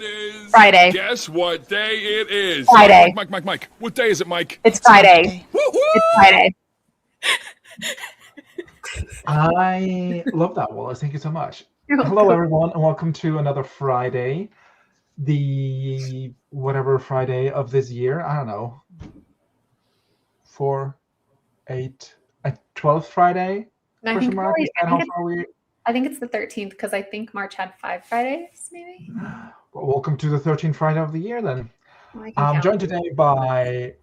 is Friday. Guess what day it is? Friday. Mike. What day is it, Mike? It's Friday. It's Friday. I love that, Wallace. Thank you so much. You're welcome. Hello, everyone, and welcome to another Friday. The whatever Friday of this year. I don't know. 4, 8, 12th Friday? And I think, Mark? I think it's the 13th because I think March had 5 Fridays, maybe. Well, welcome to the 13th Friday of the year, then. Well, I'm joined today by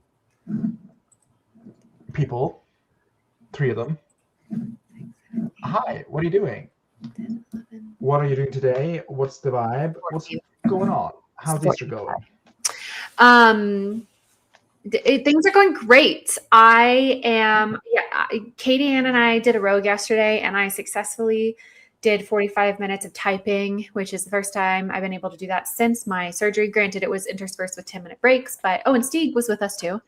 people, 3 of them. Hi, what are you doing? What are you doing today? What's the vibe? What's going on? How's Easter going? Things are going great. Katie Ann and I did a rogue yesterday, and I successfully did 45 minutes of typing, which is the first time I've been able to do that since my surgery. Granted, it was interspersed with 10-minute breaks, but and Stieg was with us too.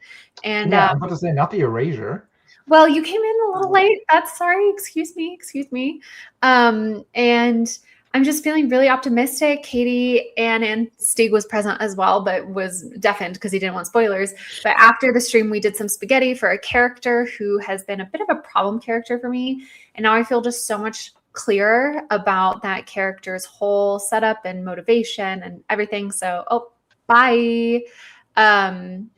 And yeah, I'm about to say, not the erasure. Well, you came in a little late. That's sorry. Excuse me. And I'm just feeling really optimistic. Katie and Stieg was present as well, but was deafened because he didn't want spoilers. But after the stream, we did some spaghetti for a character who has been a bit of a problem character for me. And now I feel just so much clearer about that character's whole setup and motivation and everything. So, bye. And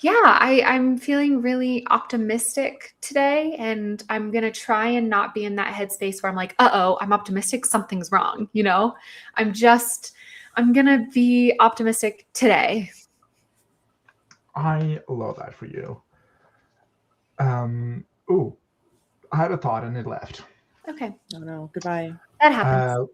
yeah, I'm feeling really optimistic today, and I'm going to try and not be in that headspace where I'm like, I'm optimistic, something's wrong. I'm going to be optimistic today. I love that for you. I had a thought and it left. Okay. Oh no, goodbye. That happens.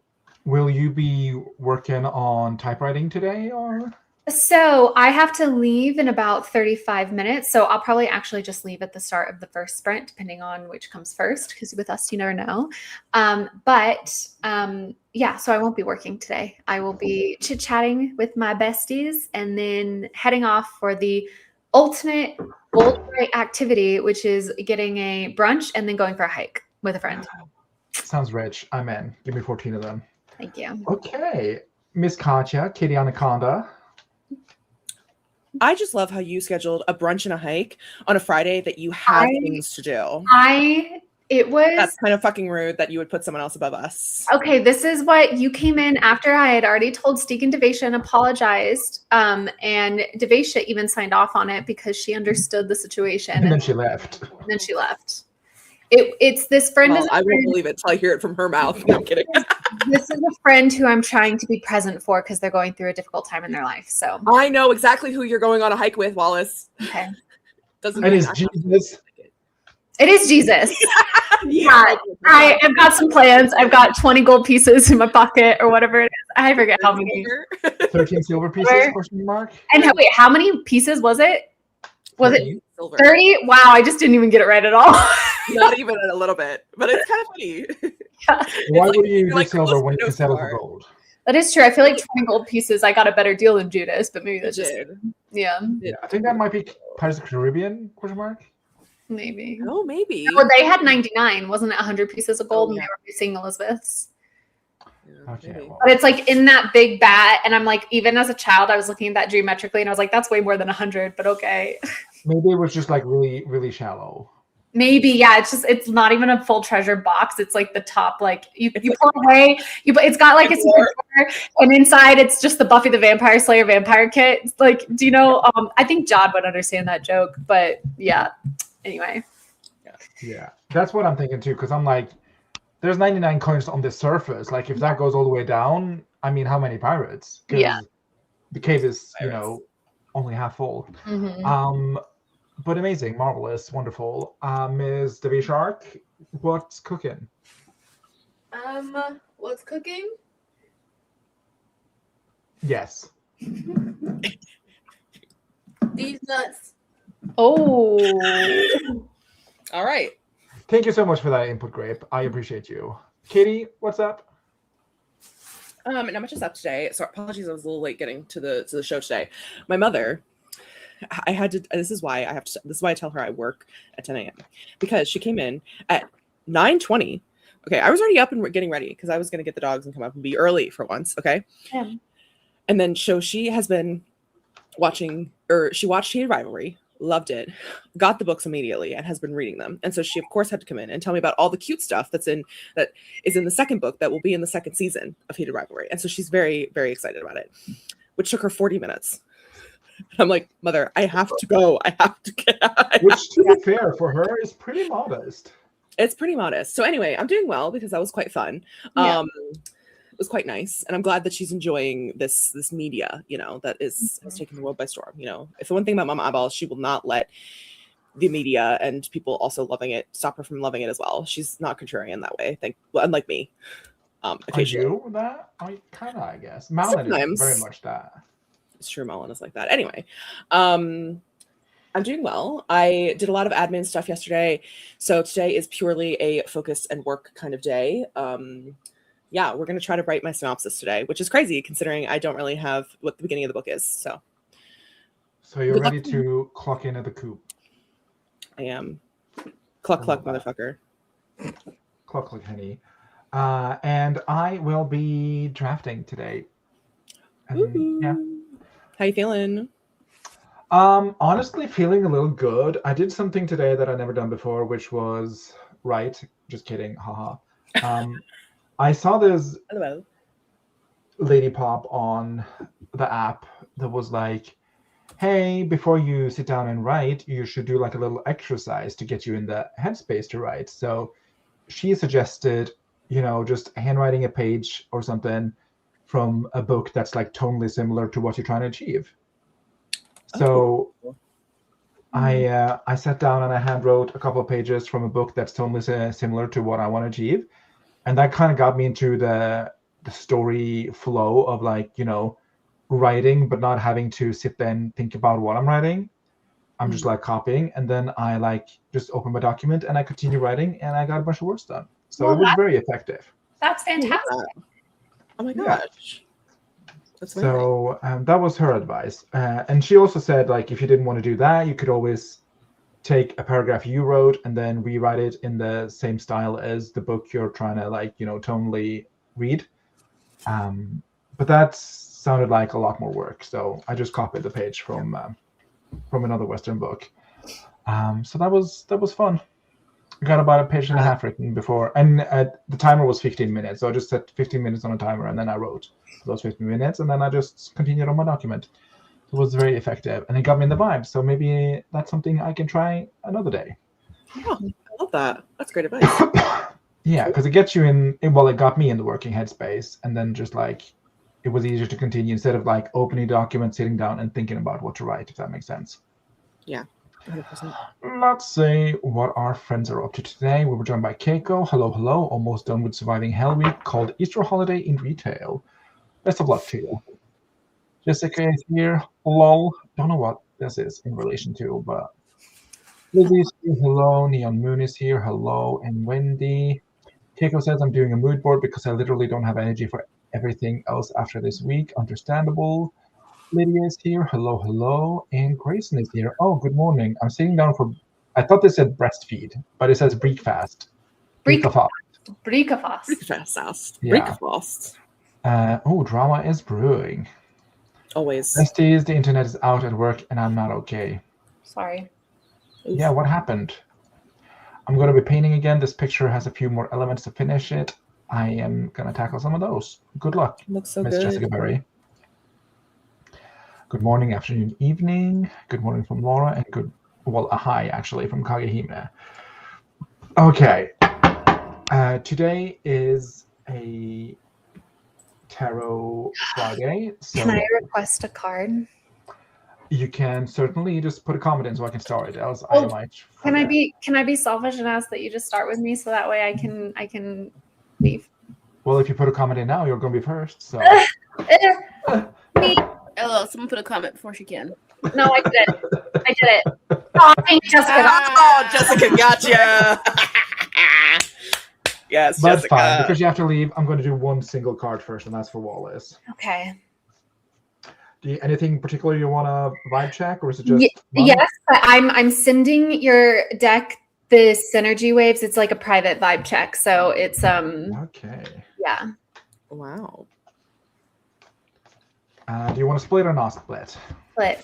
Will you be working on typewriting today, or? So I have to leave in about 35 minutes. So I'll probably actually just leave at the start of the first sprint, depending on which comes first, because with us, you never know. So I won't be working today. I will be chit-chatting with my besties and then heading off for the ultimate gold activity, which is getting a brunch and then going for a hike with a friend. Sounds rich. I'm in. Give me 14 of them. Thank you. Okay. Miss Katya, Kitty Anaconda. I just love how you scheduled a brunch and a hike on a Friday that you have things to do. That's kind of fucking rude that you would put someone else above us. Okay, this is what you came in after I had already told Stieg and Devesha and apologized. And Devesha even signed off on it because she understood the situation. And then she left. It's this friend. Well, I won't believe it till I hear it from her mouth. No, I'm kidding. This is a friend who I'm trying to be present for because they're going through a difficult time in their life. So I know exactly who you're going on a hike with, Wallace. Okay. It is Jesus. It is Jesus. Yeah. I've got some plans. I've got 20 gold pieces in my pocket or whatever it is. I forget how many. 13 silver pieces, question mark. And wait, how many pieces was it? Was 30. It silver. 30? Wow, I just didn't even get it right at all. Not even a little bit, but it's kind of funny. Yeah. Why would you use silver when you can settle for gold? That is true. I feel like 20 gold pieces, I got a better deal than Judas, but maybe that's just, yeah. I think that might be Pirates of the Caribbean, question mark. Maybe. Oh, maybe. Well, they had 99. Wasn't it 100 pieces of gold and they were facing Elizabeth's? Okay, well. But it's like in that big bat, and I'm like, even as a child, I was looking at that geometrically, and I was like, that's way more than 100, but okay. Maybe it was just like really, really shallow. Maybe, yeah. It's not even a full treasure box. It's like the top, like you pull away. It's got like it's and inside it's just the Buffy the Vampire Slayer vampire kit. It's like, do you know? I think John would understand that joke, but yeah. Anyway. Yeah, that's what I'm thinking too, because I'm like, there's 99 coins on the surface. Like, if that goes all the way down, I mean, how many pirates? Yeah. The cave is, only half full. Mm-hmm. But amazing, marvelous, wonderful. Ms. Devi Shark, what's cooking? What's cooking? Yes. These nuts. Oh. All right. Thank you so much for that input, Grape. I appreciate you. Katie, what's up? Not much is up today. So apologies, I was a little late getting to the show today. My mother, I had to. This is why I tell her I work at 10 a.m. because she came in at 9:20 Okay, I was already up and getting ready because I was going to get the dogs and come up and be early for once. Okay. Yeah. And then so she has been watching, or she watched Hated Rivalry, loved it, got the books immediately, and has been reading them. And so she, of course, had to come in and tell me about all the cute stuff that is in the second book that will be in the second season of Hated Rivalry. And so she's very, very excited about it, which took her 40 minutes. I'm like, Mother, I have to go. I have to get out. Which, to be fair, for her is pretty modest. It's pretty modest. So anyway, I'm doing well because that was quite fun. Yeah. It was quite nice, and I'm glad that she's enjoying this media, that has taken the world by storm. If the one thing about Mama Abel, she will not let the media and people also loving it stop her from loving it as well. She's not contrarian that way. Unlike me. Are you that? I guess. Malin is very much that. It's true, Malin is like that. Anyway, I'm doing well. I did a lot of admin stuff yesterday, so today is purely a focus and work kind of day. Yeah, we're going to try to write my synopsis today, which is crazy considering I don't really have what the beginning of the book is. So you're ready to clock in at the coop? I am. Cluck, motherfucker. Cluck, henny. And I will be drafting today. Yeah. How you feeling? Honestly, feeling a little good. I did something today that I'd never done before, which was right. Just kidding. Haha. I saw this lady pop on the app that was like, hey, before you sit down and write, you should do like a little exercise to get you in the headspace to write. So she suggested, just handwriting a page or something from a book that's like tonally similar to what you're trying to achieve. So I sat down and I hand wrote a couple of pages from a book that's tonally similar to what I want to achieve. And that kind of got me into the story flow of like, writing, but not having to sit there and think about what I'm writing. I'm just like copying. And then I like just open my document and I continue writing and I got a bunch of words done. So it was very effective. That's fantastic. Oh my gosh. That's so that was her advice. And she also said, like, if you didn't want to do that, you could always take a paragraph you wrote and then rewrite it in the same style as the book you're trying to like, tonally read. But that sounded like a lot more work. So I just copied the page from another Western book. So that was fun. I got about a page and a half written before, and the timer was 15 minutes. So I just set 15 minutes on a timer, and then I wrote those 15 minutes, and then I just continued on my document. It was very effective, and it got me in the vibe. So maybe that's something I can try another day. Yeah, I love that. That's great advice. Yeah, because it gets you in. Well, it got me in the working headspace, and then just like it was easier to continue instead of like opening a document, sitting down, and thinking about what to write. If that makes sense. Yeah. 100%. Let's see what our friends are up to today. We were joined by Keiko. Hello. Almost done with surviving Hell Week called Easter Holiday in Retail. Best of luck to you. Jessica is here. Lol. Don't know what this is in relation to, but Lizzie's here. Hello. Neon Moon is here. Hello. And Wendy. Keiko says, I'm doing a mood board because I literally don't have energy for everything else after this week. Understandable. Lydia is here. Hello. And Grayson is here. Oh, good morning. I'm sitting down for, I thought this said breastfeed, but it says breakfast. Breakfast. Drama is brewing. Always. Besties, the internet is out at work and I'm not okay. Sorry. Yeah, what happened? I'm going to be painting again. This picture has a few more elements to finish it. I am going to tackle some of those. Good luck, Looks so Miss good. Jessica Berry. Good morning, afternoon, evening. Good morning from Laura, and a hi, actually, from Kagehime. Okay. Today is a Tarot Friday. So can I request a card? You can certainly just put a comment in so I can start it. Else I might forget. Can I be selfish and ask that you just start with me so that way I can leave? Well, if you put a comment in now, you're going to be first. So. Hello, someone put a comment before she can. No, I did it. Oh, thank Jessica. Oh, Jessica, gotcha. Yes, that's Jessica. fine because you have to leave. I'm going to do one single card first, and that's for Wallace. Okay. Anything particular you want to vibe check, or is it just? Yes, but I'm sending your deck the synergy waves. It's like a private vibe check. So it's Okay. yeah. Wow. Do you want to split or not split? Split.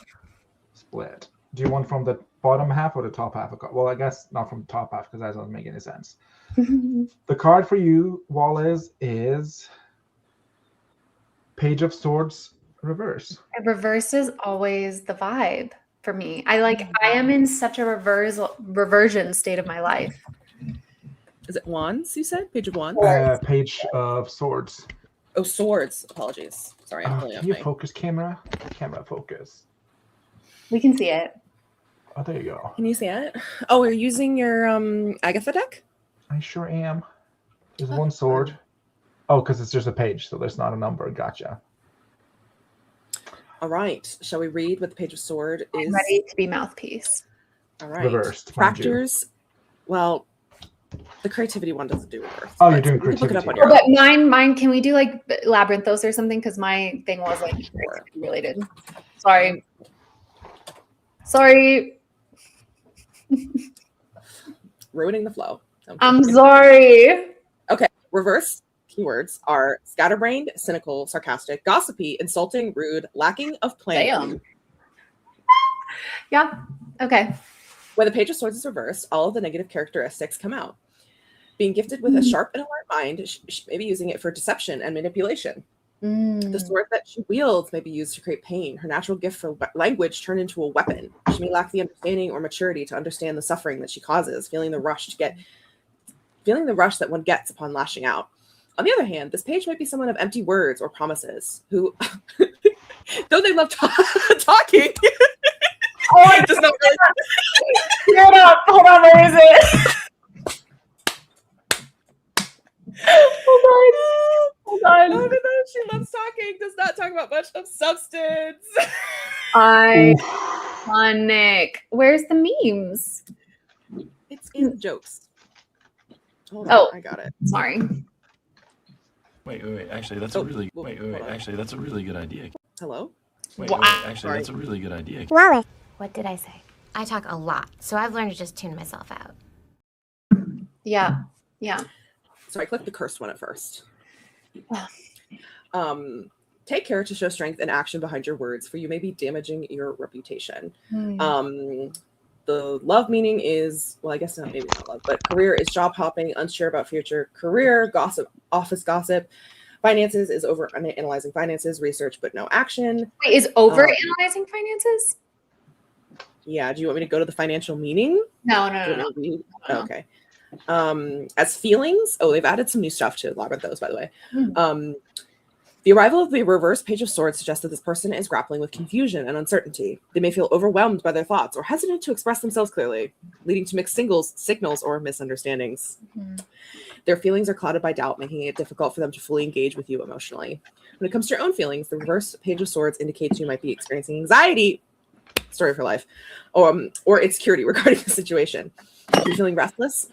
Split. Do you want from the bottom half or the top half? Well, I guess not from the top half because that doesn't make any sense. The card for you, Wallace, is Page of Swords reverse. Reverse is always the vibe for me. I am in such a reversion state of my life. Is it wands, you said? Page of wands? Page of Swords. Oh, swords. Apologies. Sorry, I'm pulling up Can you my... focus camera? Camera focus. We can see it. Oh, there you go. Can you see it? Oh, you're using your Agatha deck? I sure am. There's one sword. Oh, because it's just a page, so there's not a number. Gotcha. All right. Shall we read what the Page of Sword is? I'm ready to be mouthpiece. All right. Reversed. mind you. Fractures. Well, the creativity one doesn't do reverse. Oh, you're doing you can look it up creativity. on your own. But mine, can we do like labyrinthos or something? Because my thing was like related. Sorry. Ruining the flow. I'm sorry. Okay. Reverse keywords are scatterbrained, cynical, sarcastic, gossipy, insulting, rude, lacking of plan. Damn. Yeah. Okay. When the Page of Swords is reversed, all of the negative characteristics come out. Being gifted with a sharp and alert mind, she may be using it for deception and manipulation. The sword that she wields may be used to create pain. Her natural gift for language turned into a weapon. She may lack the understanding or maturity to understand the suffering that she causes, feeling the rush that one gets upon lashing out. On the other hand, this page might be someone of empty words or promises who, though they love talking, does not really. Hold up. Hold on. Where is it? Hold on. Even though she loves talking, does not talk about much of substance. Iconic. Where's the memes? It's in the jokes. Hold Oh. on, I got it. Sorry. Wait. Actually, that's a really. Wait. hold on. Actually, that's a really good idea. Hello? Wait. Wow. Actually, Sorry. that's a really good idea. Wallace. What did I say? I talk a lot, so I've learned to just tune myself out. Yeah. Yeah. So I clicked the cursed one at first. Ah. Take care to show strength and action behind your words, for you may be damaging your reputation. The love meaning is, well, I guess not, maybe not love, but career is job hopping, unsure about future career, gossip, office gossip. Finances is over analyzing finances, research, but no action. Wait, is over analyzing finances? Yeah. Do you want me to go to the financial meaning? No. No. Okay. As feelings, they've added some new stuff to Labyrinthos, by the way. The arrival of the reverse Page of Swords suggests that this person is grappling with confusion and uncertainty. They may feel overwhelmed by their thoughts or hesitant to express themselves clearly, leading to mixed signals or misunderstandings. Their feelings are clouded by doubt, making it difficult for them to fully engage with you emotionally. When it comes to your own feelings, the reverse Page of Swords indicates you might be experiencing anxiety, story of her life, or insecurity regarding the situation. You're feeling restless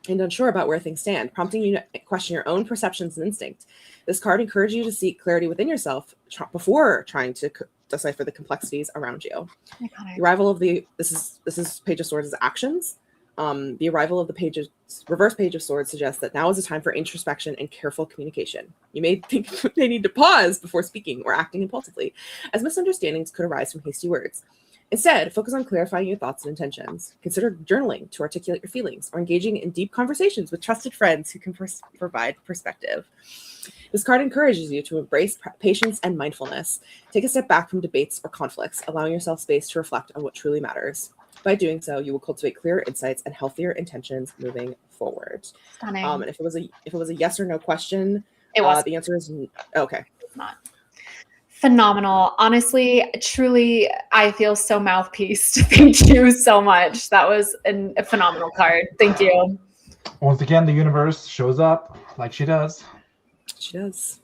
and unsure about where things stand, prompting you to question your own perceptions and instinct. This card encourages you to seek clarity within yourself before trying to decipher the complexities around you. The arrival of this is Page of Swords' actions. The arrival of the reverse Page of Swords suggests that now is a time for introspection and careful communication. You may think they need to pause before speaking or acting impulsively, as misunderstandings could arise from hasty words. Instead, focus on clarifying your thoughts and intentions. Consider journaling to articulate your feelings or engaging in deep conversations with trusted friends who can provide perspective. This card encourages you to embrace patience and mindfulness. Take a step back from debates or conflicts, allowing yourself space to reflect on what truly matters. By doing so, you will cultivate clearer insights and healthier intentions moving forward. Stunning. And if it was a yes or no question, It was. the answer is okay. It's not. Phenomenal. Honestly, truly, I feel so mouthpieced. Thank you so much. That was a phenomenal card. Thank you. Once again, the universe shows up like she does. She does.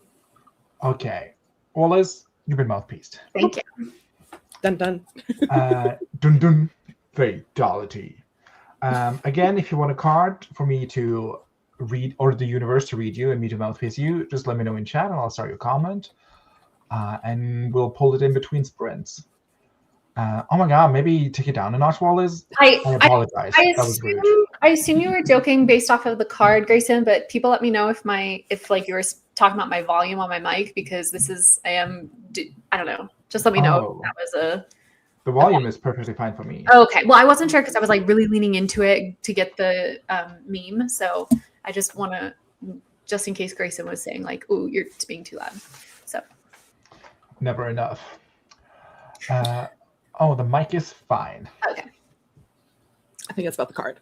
Okay. Wallace, you've been mouthpieced. Thank you. Dun dun. Dun dun. Fatality. Again, if you want a card for me to read, or the universe to read you and me to mouthpiece you, just let me know in chat and I'll start your comment. And we'll pull it in between sprints. Oh my god, maybe take it down a notch, Wallace. I apologize. That was rude. I assume you were joking based off of the card, Grayson, but people let me know if you were talking about my volume on my mic, because I don't know. Just let me know if that was the volume is perfectly fine for me. Okay. Well, I wasn't sure because I was like really leaning into it to get the meme. So I just want to, just in case Grayson was saying like, "Ooh, you're being too loud." So never enough. The mic is fine. Okay. I think it's about the card.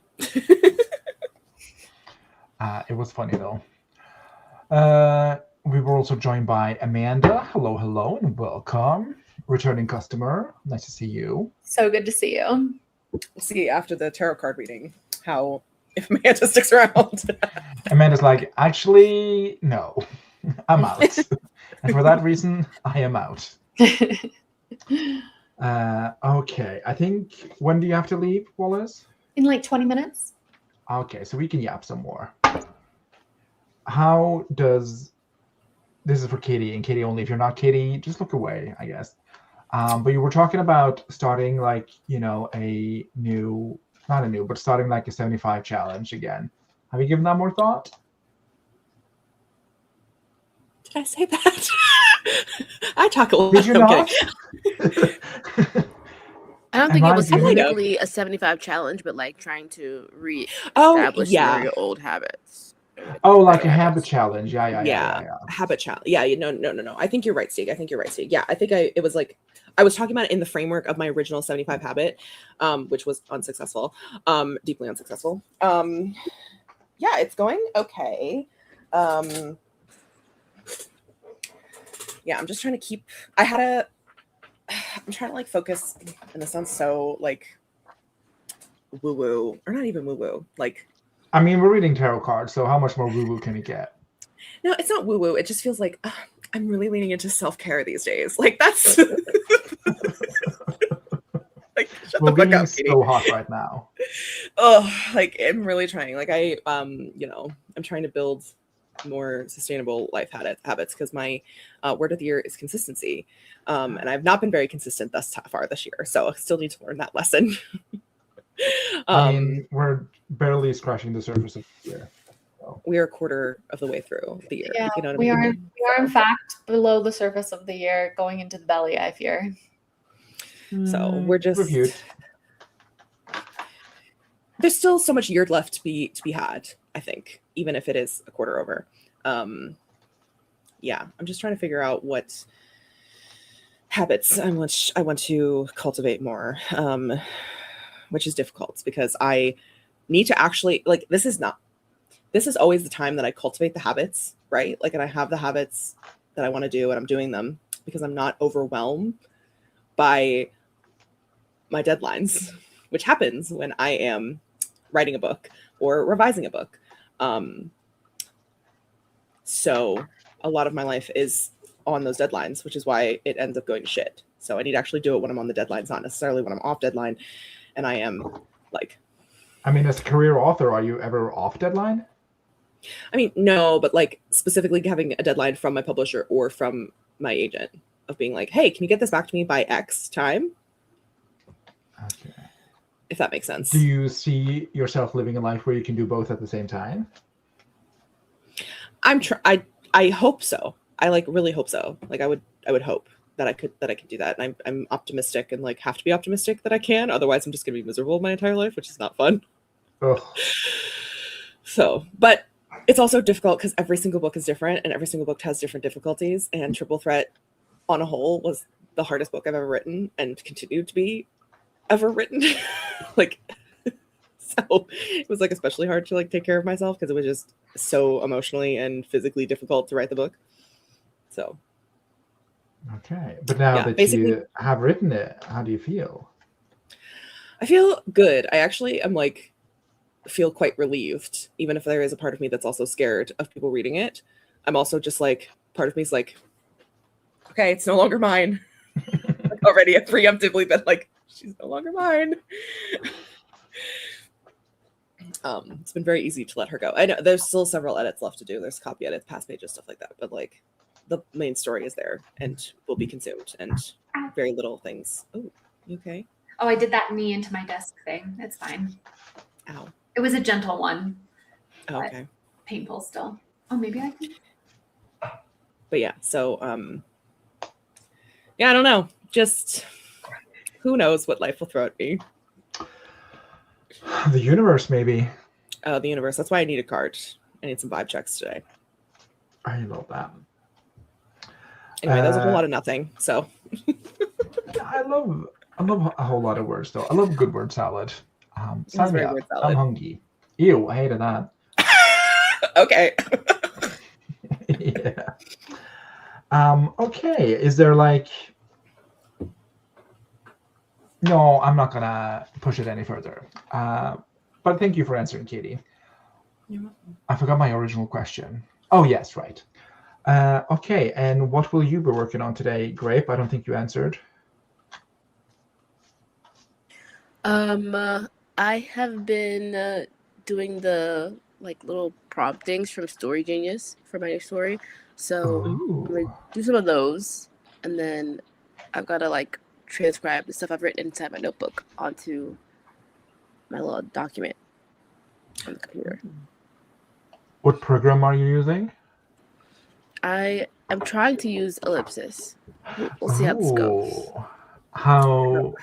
It was funny though. We were also joined by Amanda. Hello, and welcome. Returning customer. Nice to see you. So good to see you. We'll see after the tarot card reading how if Amanda sticks around. Amanda's like, actually, no, I'm out. And for that reason, I am out. Okay, I think, when do you have to leave, Wallace? In like 20 minutes. Okay, so we can yap some more. How does, this is for Katie, and Katie only. If you're not Katie, just look away, I guess. But you were talking about starting like, starting like a 75 challenge again. Have you given that more thought? Did I say that? I talk a lot. Did you not? I don't think it was specifically a 75 challenge, but like trying to re-establish your old habits. Oh, like a habit challenge. Yeah. Habit challenge. Yeah, no. I think you're right, Stig. Yeah, I think it was like, I was talking about it in the framework of my original 75 habit, which was unsuccessful, deeply unsuccessful. Yeah, it's going okay. Yeah, I'm just trying to keep, I'm trying to like focus, and this sounds so like woo-woo, or not even woo-woo, like, I mean, we're reading tarot cards, so how much more woo-woo can it get? No, it's not woo-woo. It just feels like I'm really leaning into self-care these days. Like that's like shut We're the fuck being up, Katie. so hot right now. Oh, like I'm really trying. Like I'm trying to build more sustainable life habits because my word of the year is consistency. And I've not been very consistent thus far this year. So I still need to learn that lesson. I mean, we're barely scratching the surface of the year. So. We are a quarter of the way through the year. Yeah, you know what we I are. mean? We are in fact below the surface of the year, going into the belly, I fear. So we're just reviewed. There's still so much year left to be had, I think, even if it is a quarter over. Yeah, I'm just trying to figure out what habits I want to cultivate more, which is difficult because I need to actually, like, this is always the time that I cultivate the habits, right? Like, and I have the habits that I want to do and I'm doing them because I'm not overwhelmed by my deadlines, which happens when I am writing a book or revising a book. So a lot of my life is on those deadlines, which is why it ends up going to shit. So I need to actually do it when I'm on the deadlines, not necessarily when I'm off deadline. And I am like, I mean, as a career author, are you ever off deadline? I mean, no, but like specifically having a deadline from my publisher or from my agent of being like, hey, can you get this back to me by X time? Okay. If that makes sense. Do you see yourself living a life where you can do both at the same time? I hope so. I like really hope so. Like I would hope that I could do that. And I'm optimistic and like have to be optimistic that I can. Otherwise I'm just gonna be miserable my entire life, which is not fun. Ugh. So, but it's also difficult because every single book is different and every single book has different difficulties. And Triple Threat on a whole was the hardest book I've ever written and continued to be ever written. Like, so it was like especially hard to like take care of myself because it was just so emotionally and physically difficult to write the book. So okay, but now that you have written it, how do you feel? I feel good. I actually am like feel quite relieved, even if there is a part of me that's also scared of people reading it. I'm also just like, part of me is like, okay, it's no longer mine. Like already I've preemptively been like, she's no longer mine. It's been very easy to let her go. I know there's still several edits left to do. There's copy edits, past pages, stuff like that. But like the main story is there and will be consumed and very little things. Oh, Okay. Oh, I did that knee into my desk thing. It's fine. Ow. It was a gentle one. Okay. Painful still. Oh, maybe I can. But yeah, so yeah, I don't know. Just who knows what life will throw at me. The universe, maybe. The universe. That's why I need a card. I need some vibe checks today. I love that. Anyway, that was a whole lot of nothing. So I love a whole lot of words though. I love good word salad. Sign me up. word salad. I'm hungry. Ew, I hated that. Okay. Yeah. Okay. Is there like? No, I'm not gonna push it any further. But thank you for answering, Katie. You're welcome. I forgot my original question. Oh yes, right. Okay, and what will you be working on today, Grape? I don't think you answered. I have been doing the like little promptings from Story Genius for my new story. So I'm gonna do some of those, and then I've got to like transcribe the stuff I've written inside my notebook onto my little document on the computer. What program are you using? I am trying to use Ellipsis. We'll see how this goes. How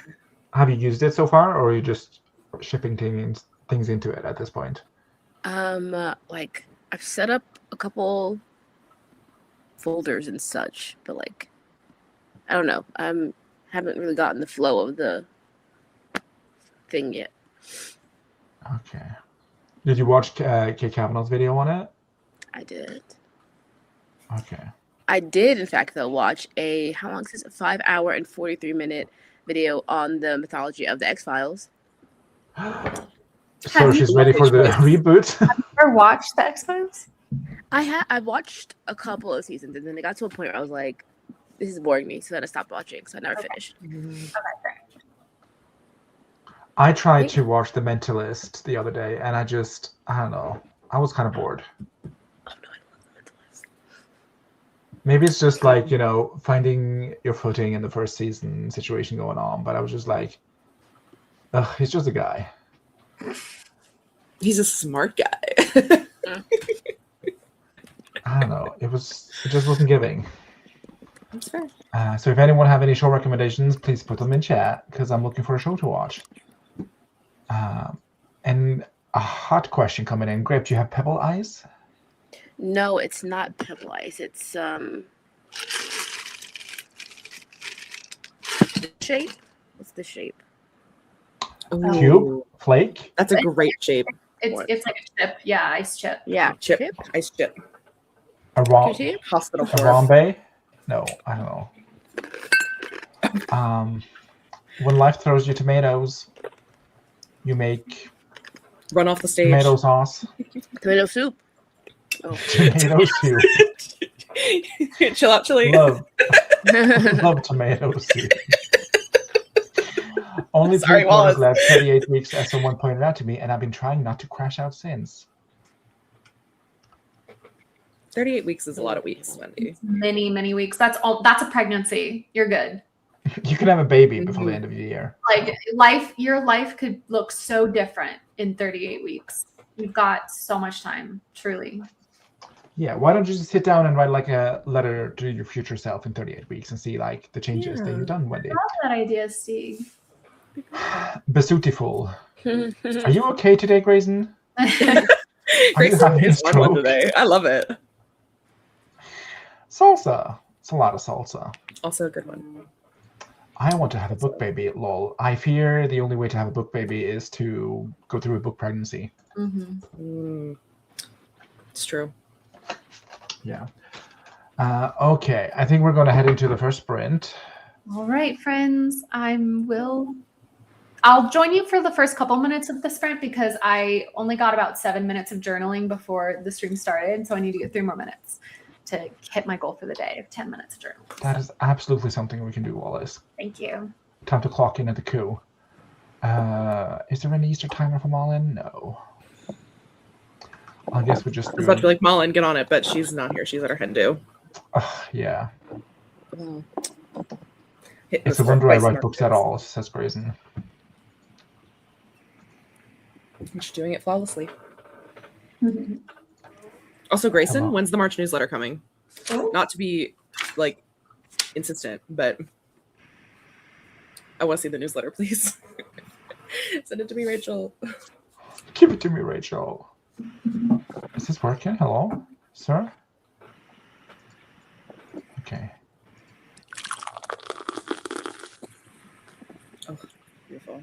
have you used it so far, or are you just shipping things into it at this point? Like I've set up a couple folders and such, but like I don't know. Haven't really gotten the flow of the thing yet. Okay. Did you watch Kate Kavanaugh's video on it? I did. Okay. I did, in fact, though, watch a, how long is this? 5 hour and 43-minute video on the mythology of the X-Files. So she's ready for the reboot? Have you ever watched the X-Files? I watched a couple of seasons, and then it got to a point where I was like, this is boring me, so then I stopped watching, so I never finished. Okay, great. I tried to watch The Mentalist the other day, and I don't know. I was kind of bored. Oh, no, I love The Mentalist. Maybe it's just like, finding your footing in the first season situation going on, but I was just like, ugh, he's just a guy. He's a smart guy. I don't know. It just wasn't giving. That's fair. So if anyone have any show recommendations, please put them in chat, because I'm looking for a show to watch. And a hot question coming in. Grape, do you have Pebble Eyes? No, it's not Pebble Ice. It's the shape. What's the shape? Cube? Flake? That's a great shape. It's like a chip. Yeah, ice chip. Yeah, Chip. Ice chip. A hospital Harambe? No, I don't know. When life throws you tomatoes, you make run off the stage. Tomato sauce. Tomato soup. Oh. Tomato soup. Chill out, Chili. Love tomato soup. Only 3 quarters left, 38 weeks, as someone pointed out to me, and I've been trying not to crash out since. 38 weeks is a lot of weeks, Wendy. Many, many weeks. That's a pregnancy. You're good. You could have a baby before the end of the year. Like your life could look so different in 38 weeks. You've got so much time, truly. Yeah, why don't you just sit down and write like a letter to your future self in 38 weeks and see like the changes that you've done, Wendy? I love that idea, Steve. Beautiful. Are you okay today, Grayson? Are you having a stroke today? I love it. Salsa. It's a lot of salsa. Also a good one. I want to have a book baby, lol. I fear the only way to have a book baby is to go through a book pregnancy. It's true. Yeah. Okay, I think we're going to head into the first sprint. All right, friends. I'll join you for the first couple minutes of the sprint because I only got about 7 minutes of journaling before the stream started. So I need to get 3 more minutes to hit my goal for the day of 10 minutes of journaling. That is absolutely something we can do, Wallace. Thank you. Time to clock in at the coup. Is there an Easter timer for Malin? No. I guess we just. I was about to be like, Malin, get on it, but she's not here. She's at her hen do. Yeah. It's a wonder I write books at all, says Grayson. She's doing it flawlessly. Also, Grayson, when's the March newsletter coming? Not to be like insistent, but I want to see the newsletter, please. Send it to me, Rachel. Give it to me, Rachel. Is this working? Hello, sir? Okay. Oh, beautiful.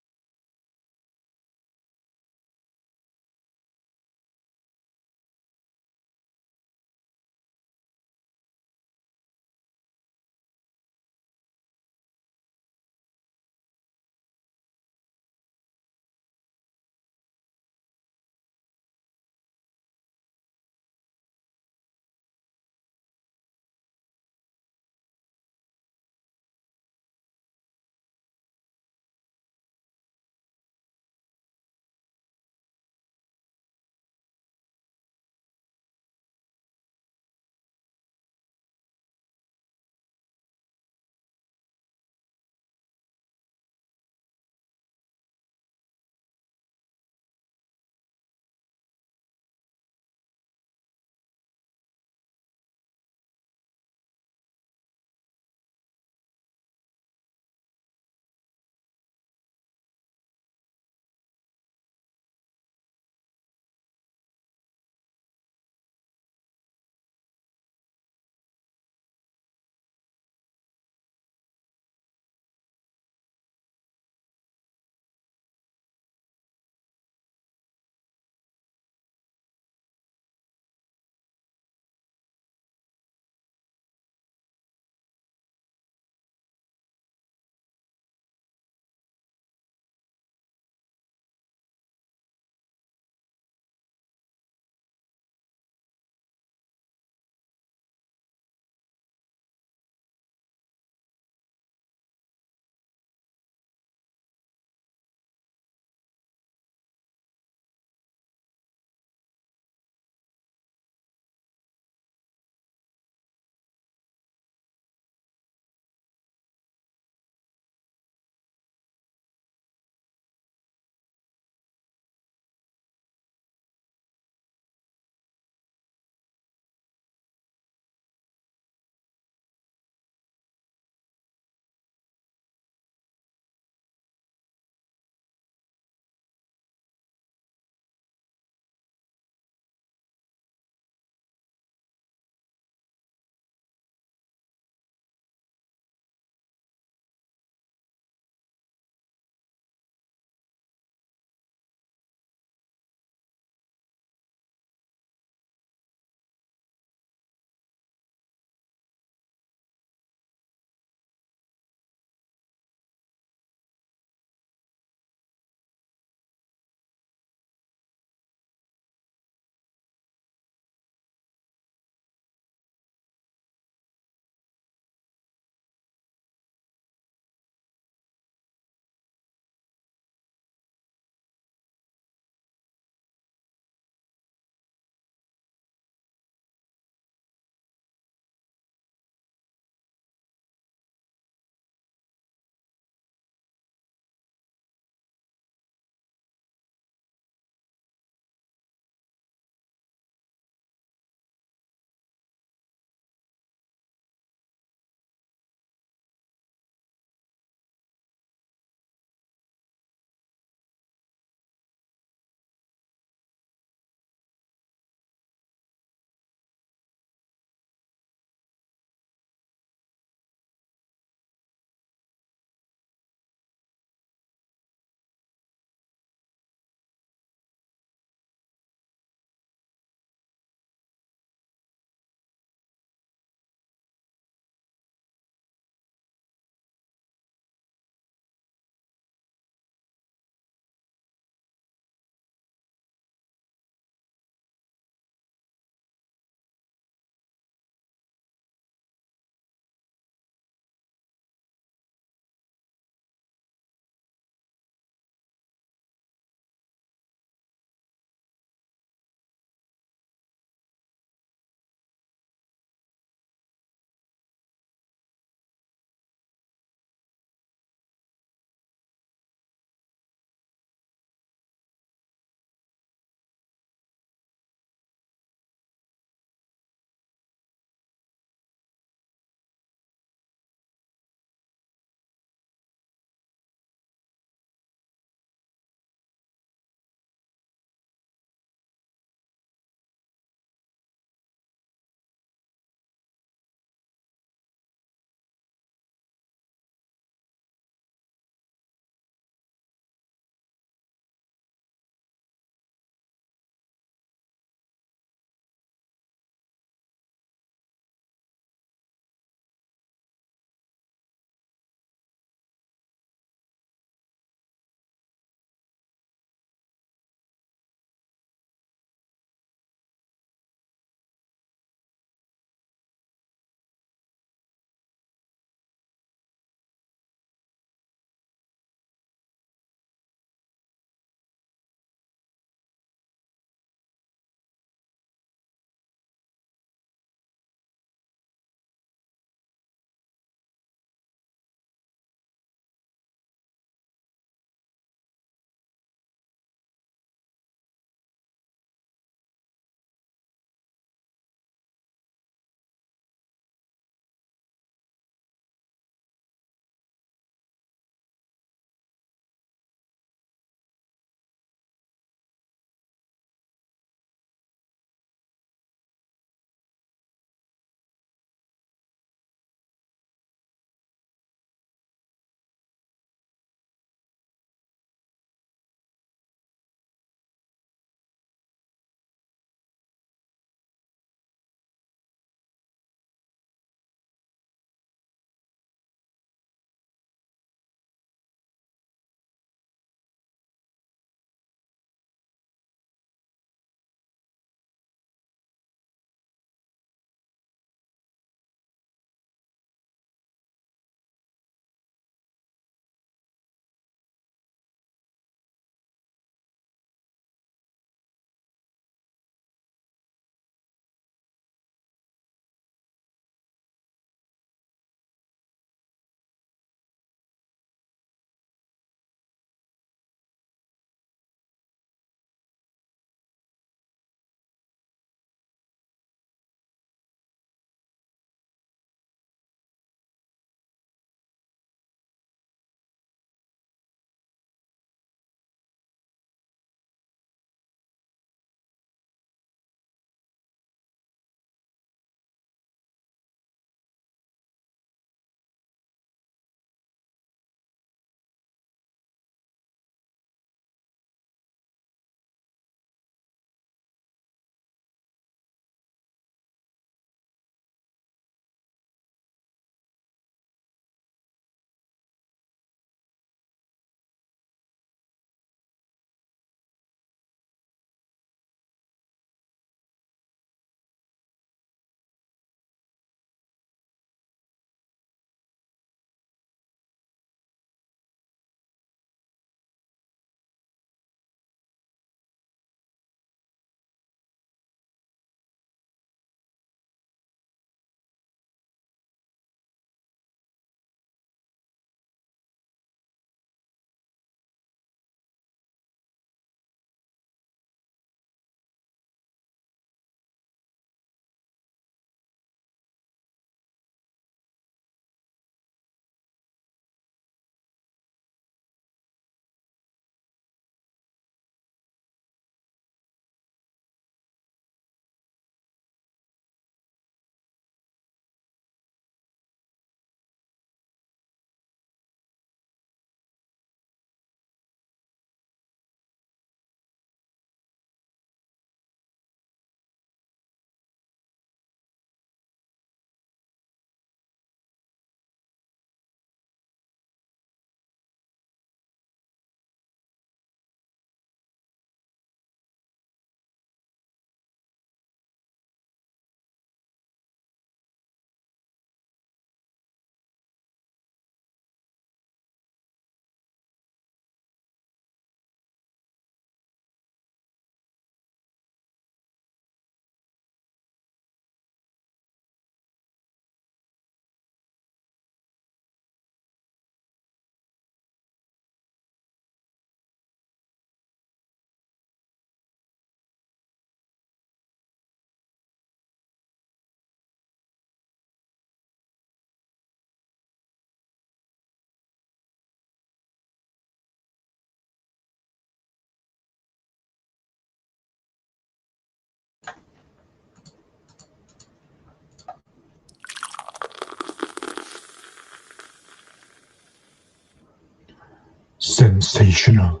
Sensational.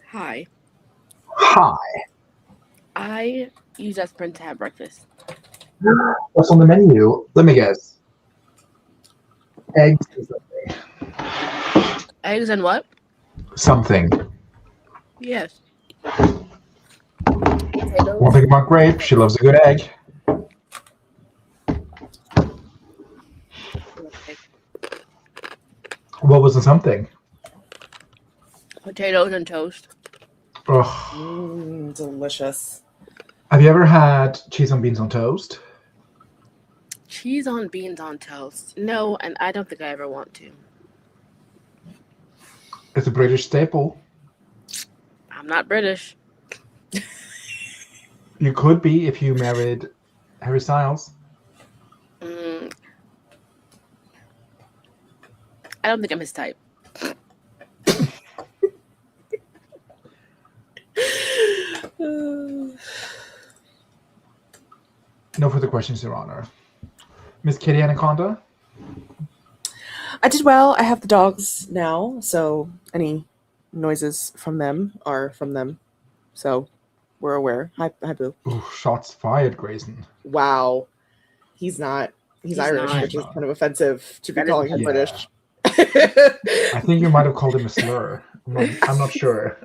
Hi. Hi. I use aspirin to have breakfast. What's on the menu? Let me guess. Eggs or something. Eggs and what? Something. Yes. One thing about Grape, she loves a good egg. What was the something? Potatoes and toast. Ugh. Delicious. Have you ever had cheese on beans on toast? Cheese on beans on toast. No, and I don't think I ever want to. It's a British staple. I'm not British. You could be if you married Harry Styles. I don't think I'm his type. No further questions, Your Honor. Miss Kitty Anaconda? I did well. I have the dogs now, so any noises from them are from them. So we're aware. Hi Boo. Ooh, shots fired, Grayson. Wow. He's not. He's Irish, not. which is kind of offensive to be That is calling him offensive. British. I think you might have called him a slur. I'm not sure.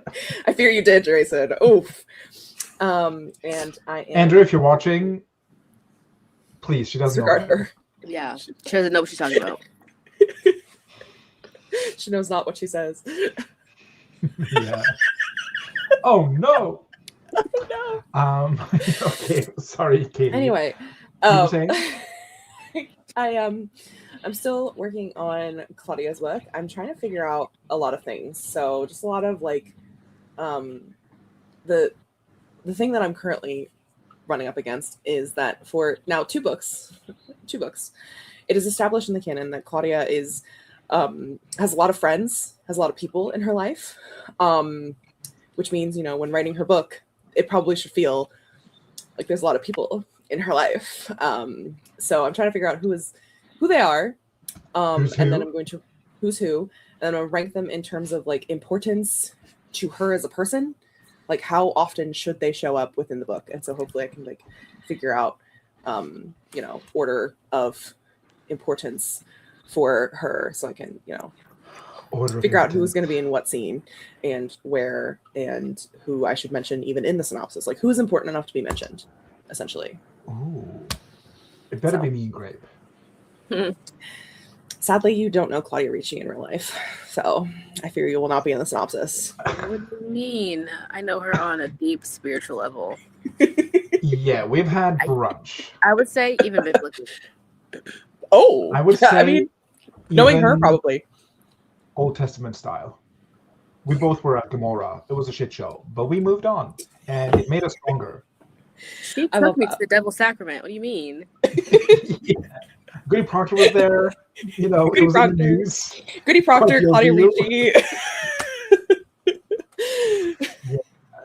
I fear you did, Jason. Oof. And I am Andrew, if you're watching, please, she doesn't disregard know. her. Yeah. She doesn't know what she's talking about. She knows not what she says. Yeah. Oh no. No. Okay, sorry, Katie. Anyway, You were saying? I'm still working on Claudia's book. I'm trying to figure out a lot of things. So just a lot of like the thing that I'm currently running up against is that for now two books, it is established in the canon that Claudia is has a lot of friends, has a lot of people in her life, which means, when writing her book, it probably should feel like there's a lot of people in her life. So I'm trying to figure out who they are, and then I'm going to who's who, and then I'll rank them in terms of like importance to her as a person, like how often should they show up within the book. And so hopefully I can like figure out order of importance for her, so I can figure out who's going to be in what scene and where, and who I should mention even in the synopsis, like who is important enough to be mentioned, essentially. Ooh. It better be me and Grape. Sadly, you don't know Claudia Ricci in real life, so I fear you will not be in the synopsis. What do you mean? I know her on a deep spiritual level. Yeah, we've had brunch. I would say even biblically. Oh, I would say, I mean, knowing her, probably. Old Testament style. We both were at Gomorrah. It was a shit show, but we moved on, and it made us stronger. She took me to the devil's sacrament. What do you mean? Yeah. Goody Proctor was there. It was in the news. Goody Proctor, Claudia Ricci. Yeah.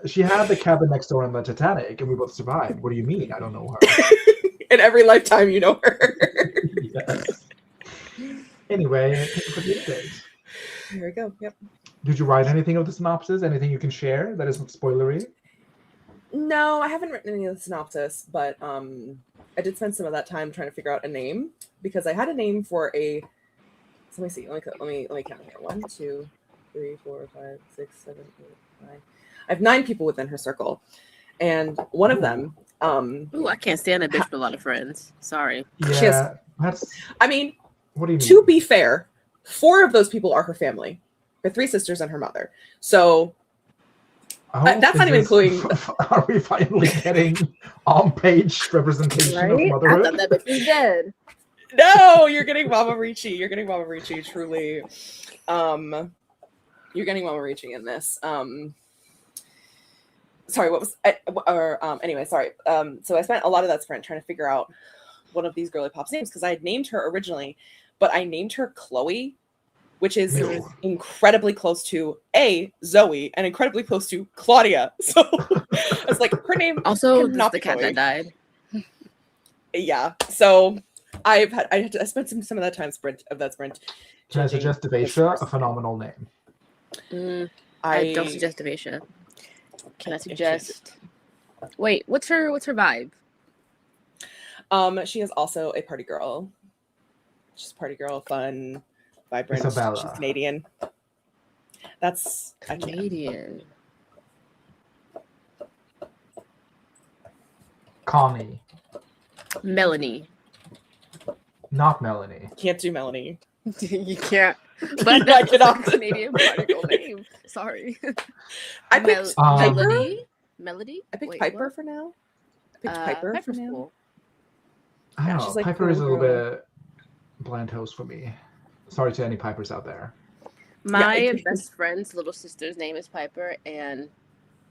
She had the cabin next door on the Titanic, and we both survived. What do you mean? I don't know her. In every lifetime, you know her. Yes. Anyway, thank you for the update. Here we go. Yep. Did you write anything of the synopsis? Anything you can share that isn't spoilery? No, I haven't written any of the synopsis, but I did spend some of that time trying to figure out a name, because I had a name for a. So let me see. Let me count here. 1, 2, 3, 4, 5, 6, 7, 8, 9. I have 9 people within her circle, and one of them. Ooh, I can't stand that bitch with a lot of friends. Sorry. Yeah, that's. I mean, what do you mean? To be fair, 4 of those people are her family. Her 3 sisters and her mother. So that's not even including. Are we finally getting on-page representation of motherhood? I thought that bitch was dead. No, you're getting Mama Ricci. You're getting Mama Ricci, truly. You're getting Mama Ricci in this. Sorry, what was anyway, sorry. So I spent a lot of that sprint trying to figure out one of these girly pop's names, because I had named her originally, but I named her Chloe, which is incredibly close to Zoe and incredibly close to Claudia. So it's like her name also not the cat Chloe. that died. Yeah. So I spent some of that time sprint. Can I suggest Devasia? A phenomenal name. I don't suggest Devasia. Can I suggest? Wait, what's her vibe? She is also a party girl. She's a party girl, fun, vibrant. Isabella. She's Canadian. That's Canadian. Connie. Melanie. Not Melanie. Can't do Melanie. You can't. But that's a Canadian party girl name. Sorry. I picked Melody. Melody. I picked Piper for now. I picked Piper for now. Cool. I don't know. she's like Piper cool is a little girl. bit bland host for me. Sorry to any Pipers out there. My best friend's little sister's name is Piper, and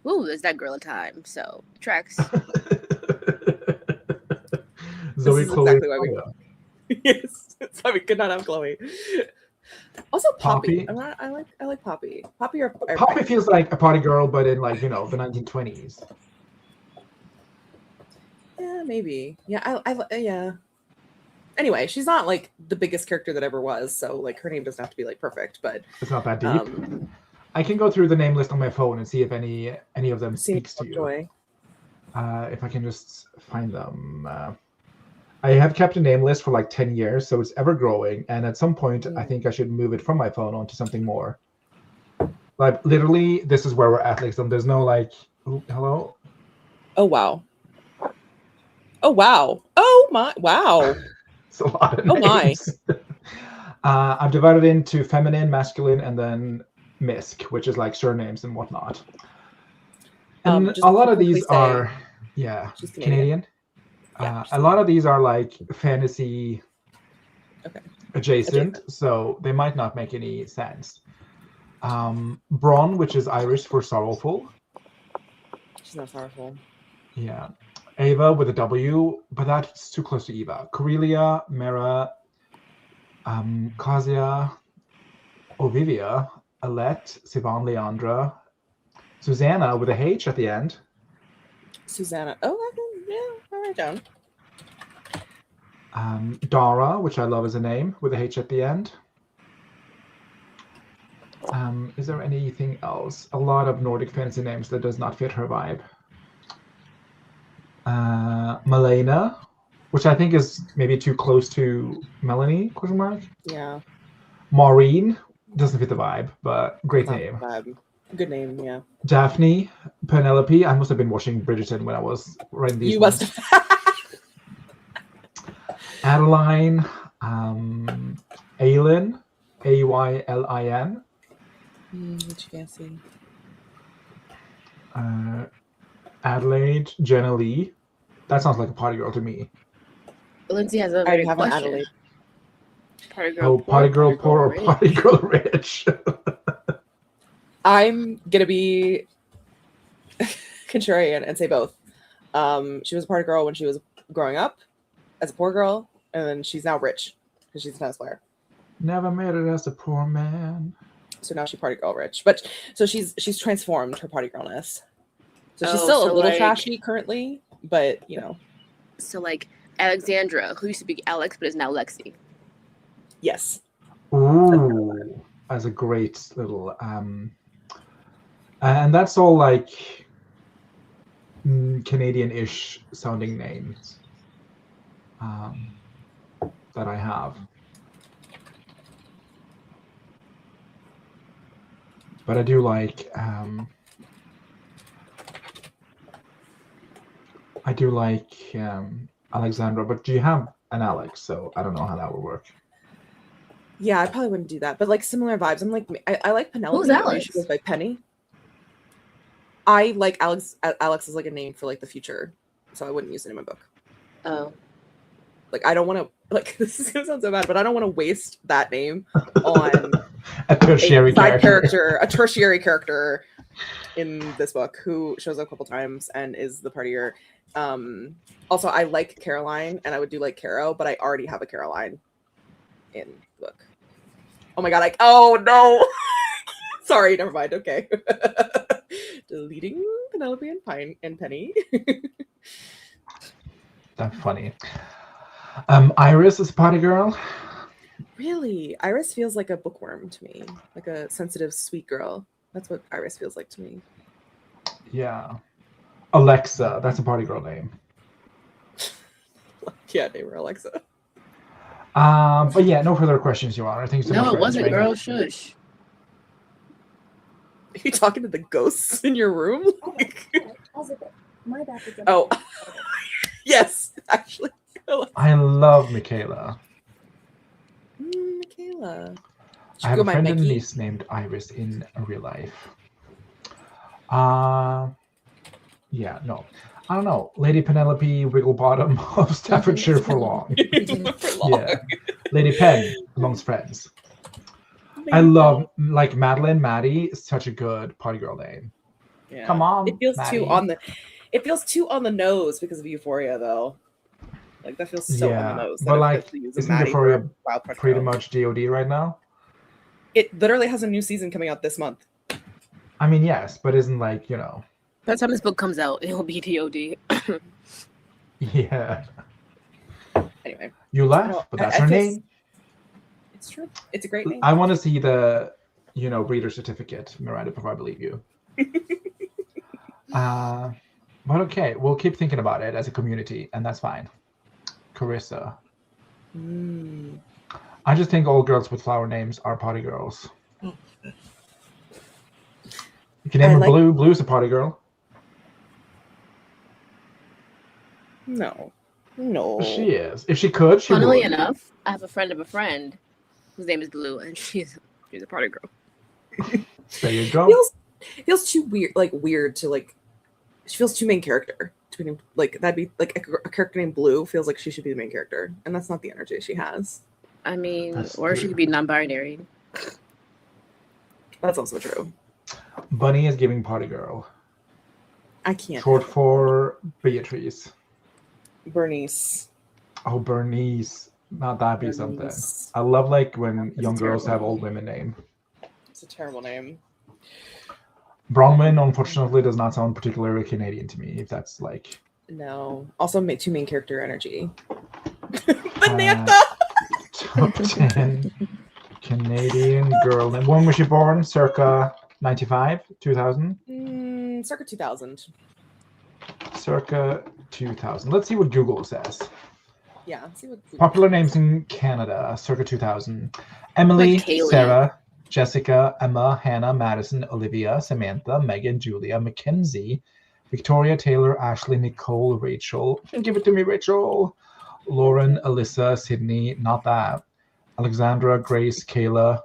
there's that girl in time. So tracks. Zoe, is Chloe, exactly why we yes, that's why we could not have Chloe. Also, Poppy. I like Poppy. Poppy feels like a party girl, but in like the 1920s. Yeah, maybe. Yeah, yeah. Anyway, she's not like the biggest character that ever was, so like her name doesn't have to be like perfect, but It's not that deep. I can go through the name list on my phone and see if any of them speaks to you. Joy. If I can just find them. I have kept a name list for like 10 years, so it's ever growing. And at some point, I think I should move it from my phone onto something more. Like literally, this is where we're at. Like, there's no like, hello. Oh wow. Oh wow. Oh my wow. It's a lot of Oh my. names. I've divided into feminine, masculine, and then misc, which is like surnames and whatnot. And a lot of these are, she's Canadian. A lot of these are like fantasy adjacent, so they might not make any sense. Bron, which is Irish for sorrowful. She's not sorrowful. Yeah. Ava with a W, but that's too close to Eva. Corelia, Mera, Kazia, Ovivia, Alette, Sivan, Leandra, Susanna with a H at the end. Susanna. Oh, I'll write down. Dara, which I love as a name, with a H at the end. Is there anything else? A lot of Nordic fantasy names that does not fit her vibe. Malena, which I think is maybe too close to Melanie, ? Yeah. Maureen, doesn't fit the vibe, but great name. Good name, yeah. Daphne, Penelope, I must have been watching Bridgerton when I was writing these. You must have. Adeline, Aylin, Aylin. What you fancy? Adelaide, Jenna Lee. That sounds like a party girl to me. Lindsay has a I very have an Adelaide. Party girl, party girl poor or party girl rich? I'm gonna be contrarian and say both. She was a party girl when she was growing up as a poor girl, and then she's now rich because she's a tennis player. Never made it as a poor man. So now she's party girl rich, but so she's transformed her party girlness. So she's still a little trashy currently, but So like Alexandra, who used to be Alex but is now Lexi. Yes. Ooh, as a great little and that's all like Canadian-ish sounding names that I have. But I do like Alexandra, but do you have an Alex? So I don't know how that would work. Yeah, I probably wouldn't do that, but like similar vibes. I'm like, I like Penelope. Who's Alex? She goes by Penny. I like Alex. Alex is like a name for like the future, so I wouldn't use it in my book. Oh, like I don't want to like this is gonna sound so bad, but I don't want to waste that name on a tertiary character, a tertiary character in this book who shows up a couple times and is the partier. Also, I like Caroline, and I would do like Caro, but I already have a Caroline in the book. Oh my god! Oh no! Sorry, never mind. Okay, deleting Penelope and Penny. That's funny. Iris is a party girl. Really? Iris feels like a bookworm to me, like a sensitive, sweet girl. That's what Iris feels like to me. Yeah. Alexa, that's a party girl name. Yeah, they were Alexa. But yeah, no further questions, Your Honor. Thanks so much No, for it wasn't, answering. girl. Shush. Are you talking to the ghosts in your room? My bathroom. Oh, yes, actually. I love Michaela. Michaela. I have a friend and niece named Iris in real life. Yeah, no. I don't know. Lady Penelope Wigglebottom of Staffordshire for long. Yeah. Lady Pen amongst friends. I love, like, Madeline Maddie is such a good party girl name. Yeah. Come on, It feels Maddie. it feels too on the nose because of Euphoria, though. Like, that feels so on the nose. But, like, isn't Euphoria pretty much DOD right now? It literally has a new season coming out this month. I mean, yes, but isn't, like, you know. By the time this book comes out, it'll be DOD. Yeah. Anyway. You laugh, but that's her name. It's true. It's a great name. I want to see the, you know, reader certificate, Miranda, before I believe you. But okay, we'll keep thinking about it as a community, and that's fine. Carissa. I just think all girls with flower names are party girls. You can name her Blue. Blue's a party girl. No. She is. If she could, she Funnily would. enough, I have a friend of a friend whose name is Blue, and she's a party girl. There you go. Feels too weird to like. She feels too main character. Like that'd be like a character named Blue feels like she should be the main character, and that's not the energy she has. I mean, or she could be non-binary. That's also true. Bunny is giving party girl. I can't. Short for Beatrice. Bernice. Oh, Bernice. Not that be something. I love like when young girls have old women name. It's a terrible name. Bronwyn, unfortunately, does not sound particularly Canadian to me, if that's like... No. Also, too main character energy. Top 10 Canadian girl. And when was she born? Circa 95? 2000? Circa 2000. Circa 2000. Let's see what Google says. Yeah, let's see what Google Popular names in Canada, circa 2000. Emily, Sarah, Jessica, Emma, Hannah, Madison, Olivia, Samantha, Megan, Julia, Mackenzie, Victoria, Taylor, Ashley, Nicole, Rachel. Give it to me, Rachel. Lauren, Alyssa, Sydney, not that. Alexandra, Grace, Kayla.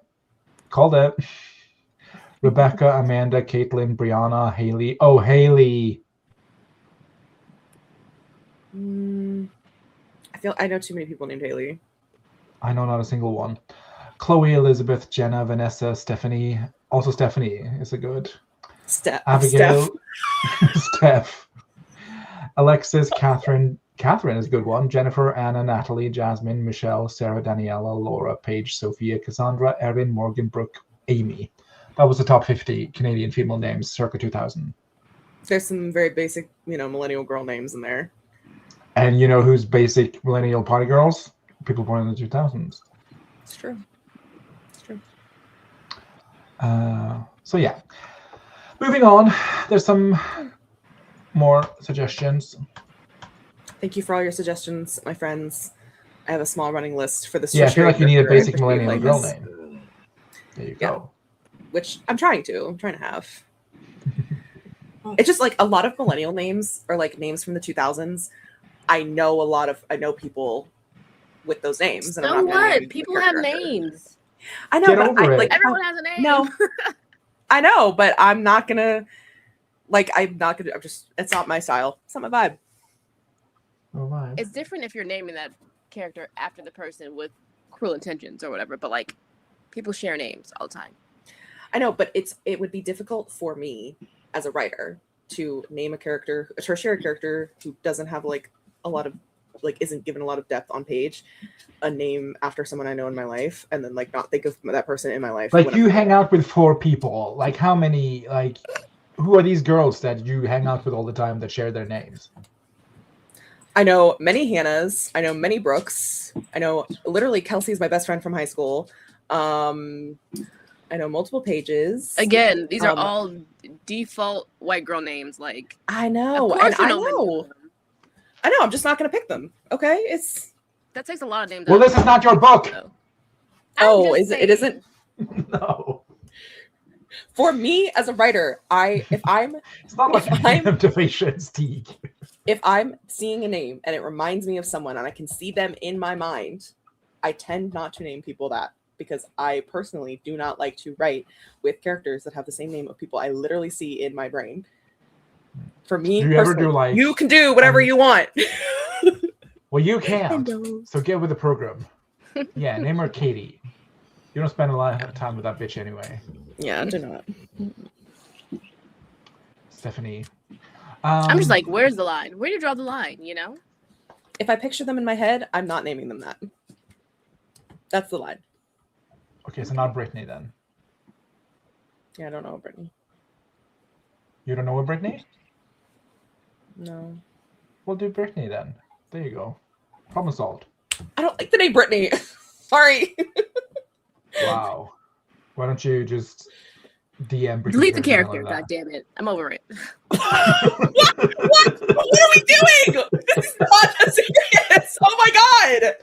Called it. Rebecca, Amanda, Caitlin, Brianna, Haley. Oh, Haley. I know too many people named Haley. I know not a single one. Chloe, Elizabeth, Jenna, Vanessa, Stephanie. Also Stephanie is a good. Abigail. Steph. Alexis, Catherine. Catherine is a good one. Jennifer, Anna, Natalie, Jasmine, Michelle, Sarah, Daniela, Laura, Paige, Sophia, Cassandra, Erin, Morgan, Brooke, Amy. That was the top 50 Canadian female names circa 2000. There's some very basic, millennial girl names in there. And you know who's basic millennial party girls? People born in the 2000s. It's true. It's true. So yeah. Moving on. There's some more suggestions. Thank you for all your suggestions, my friends. I have a small running list for this. Yeah, I feel like you need a basic millennial girl name. There you go. Which I'm trying to have. It's just like a lot of millennial names are like names from the 2000s. I know people with those names. And So what? People have names. I know, but everyone has a name. No, I know, but I'm not gonna. It's not my style. It's not my vibe. It's different if you're naming that character after the person with cruel intentions or whatever, but like people share names all the time. I know, but it would be difficult for me as a writer to name a character, or share a character who doesn't have a lot of isn't given a lot of depth on page, a name after someone I know in my life, and then not think of that person in my life. Like you hang out with 4 people. Like how many? Who are these girls that you hang out with all the time that share their names? I know many Hannahs. I know many Brooks. I know literally Kelsey's my best friend from high school. I know multiple Pages. Again, these are all default white girl names. Like, I know, of course and you know many of them. I know. I'm just not gonna pick them. Okay, that takes a lot of names. Well, this is not your book. Oh, it isn't? No. For me as a writer, it's not like I'm division, Steve. If I'm seeing a name and it reminds me of someone and I can see them in my mind, I tend not to name people that, because I personally do not like to write with characters that have the same name of people I literally see in my brain. For me, do you ever do like you can do whatever you want? Well, you can't. So get with the program. Yeah, name her Katie. You don't spend a lot of time with that bitch anyway. Yeah, I do not. Stephanie. I'm just like, where's the line? Where do you draw the line, you know? If I picture them in my head, I'm not naming them that. That's the line. Okay, so not Brittany then. Yeah, I don't know Brittany. You don't know a Brittany? No. We'll do Brittany then. There you go. Problem solved. I don't like the name Brittany. Sorry. Wow. Why don't you just DM Brittany? Delete the character, god damn it. I'm over it. What? What are we doing? This is not that serious. Oh my god.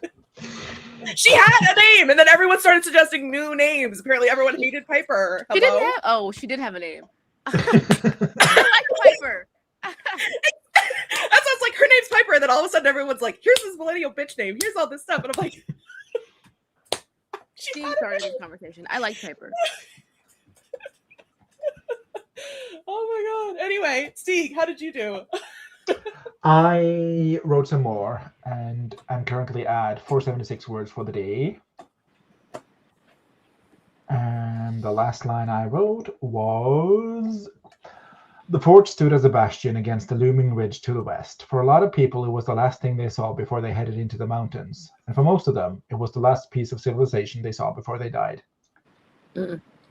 She had a name, and then everyone started suggesting new names. Apparently everyone hated Piper. Hello? She didn't have, she did have a name. I like Piper. That sounds like her name's Piper, and then all of a sudden everyone's like, here's this millennial bitch name, here's all this stuff, and I'm like, she started this conversation. I like Piper. Oh my god. Anyway, Steve, how did you do? I wrote some more, and I'm currently at 476 words for the day. And the last line I wrote was, the fort stood as a bastion against the looming ridge to the west. For a lot of people, it was the last thing they saw before they headed into the mountains. And for most of them, it was the last piece of civilization they saw before they died.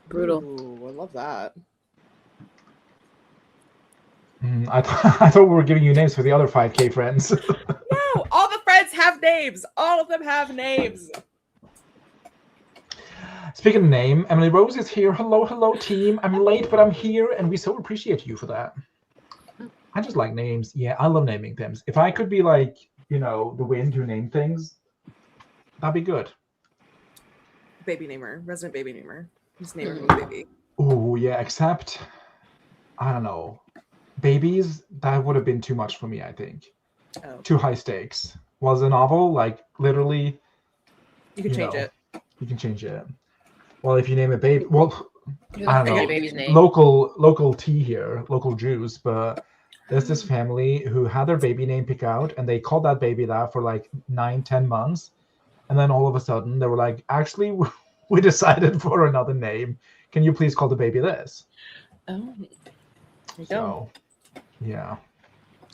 Brutal. Ooh, I love that. I thought we were giving you names for the other 5K friends. No, all the friends have names. All of them have names. Speaking of name, Emily Rose is here. Hello, team. I'm late, but I'm here, and we so appreciate you for that. I just like names. Yeah, I love naming things. If I could be like, the wind who name things, that'd be good. Baby namer, resident baby namer. Just name her baby. Oh yeah, except I don't know. Babies, that would have been too much for me, I think. Oh. Too high stakes. Was a novel, like literally you can change it. You can change it. Well, if you name a baby, well, I don't know. Baby's name. Local tea here, local Jews, but there's this family who had their baby name picked out, and they called that baby that for like 9-10 months, and then all of a sudden they were like, actually, we decided for another name. Can you please call the baby this? Oh, so, yeah.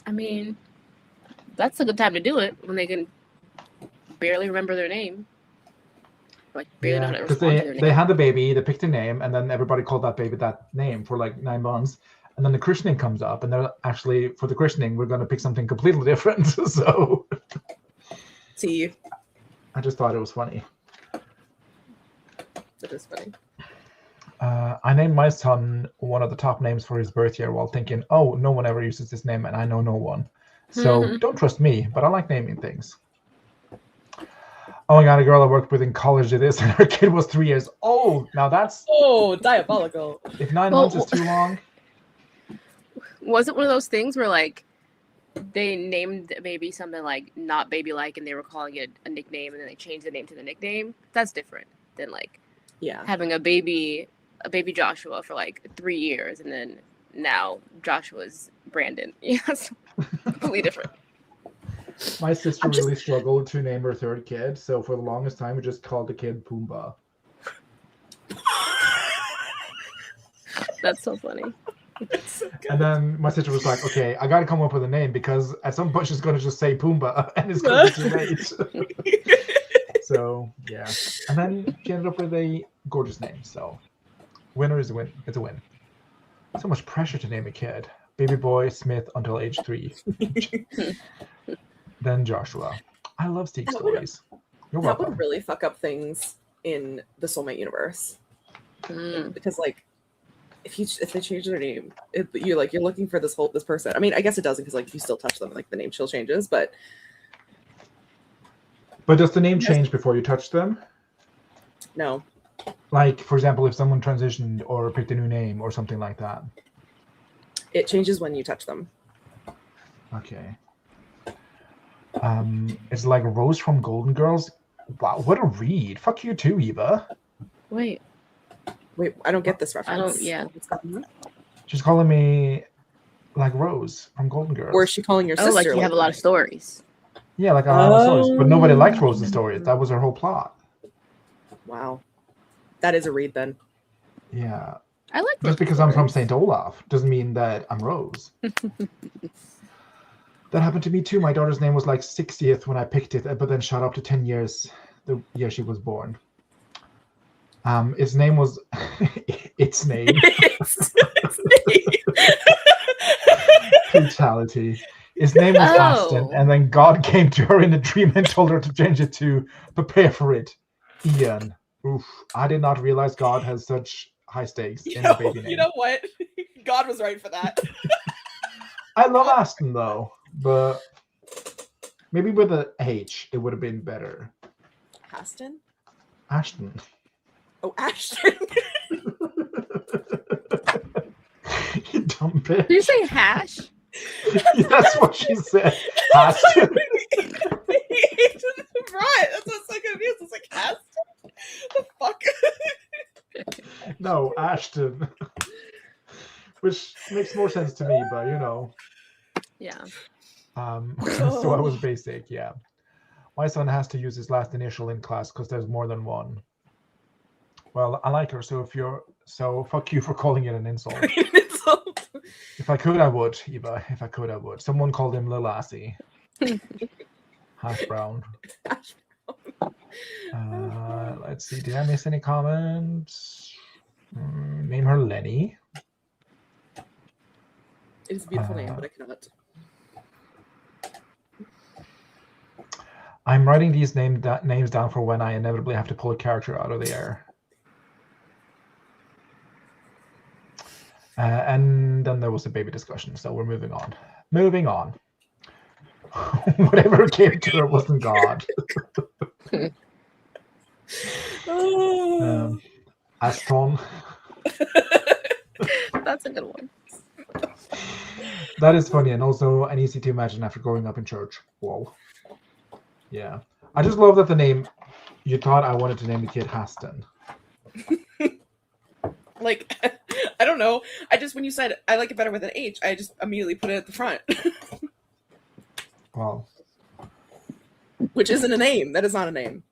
I mean, that's a good time to do it when they can barely remember their name. Like barely know how to respond to their name. They had the baby, they picked a name, and then everybody called that baby that name for like 9 months. And then the christening comes up, and they're actually, for the christening, we're going to pick something completely different. So, see, I just thought it was funny. That is funny. I named my son one of the top names for his birth year while thinking, oh, no one ever uses this name, and I know no one. So don't trust me, but I like naming things. Oh my God, a girl I worked with in college did this, and her kid was 3 years old. Now that's... Oh, diabolical. If 9 months is too long... Was it one of those things where, like, they named the baby something, like, not baby-like, and they were calling it a nickname, and then they changed the name to the nickname? That's different than, like, having a baby Joshua for, like, 3 years, and then now Joshua's Brandon. Yeah, it's completely different. My sister really struggled to name her third kid, so for the longest time, we just called the kid Pumbaa. That's so funny. So and then my sister was like, okay, I got to come up with a name because at some point she's going to just say Pumbaa, and it's going to be too late. So, yeah. And then she ended up with a gorgeous name, so winner is a win. It's a win. So much pressure to name a kid. Baby boy Smith until age 3. Then Joshua. I love Steak That would- stories. You're That welcome. would really fuck up things in the soulmate universe. Because like if they change their name, you're looking for this person. I mean, I guess it doesn't, because like if you still touch them, like the name still changes, but does the name change before you touch them? No. Like, for example, if someone transitioned or picked a new name or something like that. It changes when you touch them. Okay. It's like Rose from Golden Girls. Wow, what a read. Fuck you too, Eva. Wait, I don't get this reference. I don't. Yeah. What's going on? She's calling me like Rose from Golden Girls. Or is she calling your sister? Like you have a lot of stories. Yeah, like a lot of stories. But nobody liked Rose's stories. That was her whole plot. Wow. That is a read then. Yeah. I like Just because I'm from St. Olaf doesn't mean that I'm Rose. That happened to me too. My daughter's name was like 60th when I picked it, but then shot up to 10 years the year she was born. Its name was its name. Fatality. His name was Aston, and then God came to her in a dream and told her to change it to prepare for it. Ian. Oof. I did not realize God has such high stakes in the baby name. You know what? God was right for that. I love Aston though, but maybe with a H it would have been better. Aston? Ashton. Oh, Ashton. You dumb bitch. Did you say hash? That's what she said. Ashton. Right. That's what's so confused. It's like Aston? The fuck? No, Ashton. Which makes more sense to me, but you know. Yeah. So I was basic, yeah. My son has to use his last initial in class because there's more than one. Well, I like her, so fuck you for calling it an insult. If I could, I would, Eva. If I could, I would. Someone called him Lil Assy. Hash brown. Let's see. Did I miss any comments? Name her Lenny. It is a beautiful name, but I cannot. I'm writing these names down for when I inevitably have to pull a character out of the air. And then there was a baby discussion, so we're moving on. Moving on. Whatever came to her wasn't God. Astron. That's a good one. That is funny, and also an easy to imagine after growing up in church. Whoa. Yeah. I just love that the name, you thought I wanted to name the kid Haston. Like, I don't know. When you said I like it better with an H, I just immediately put it at the front. Well. Which isn't a name. That is not a name.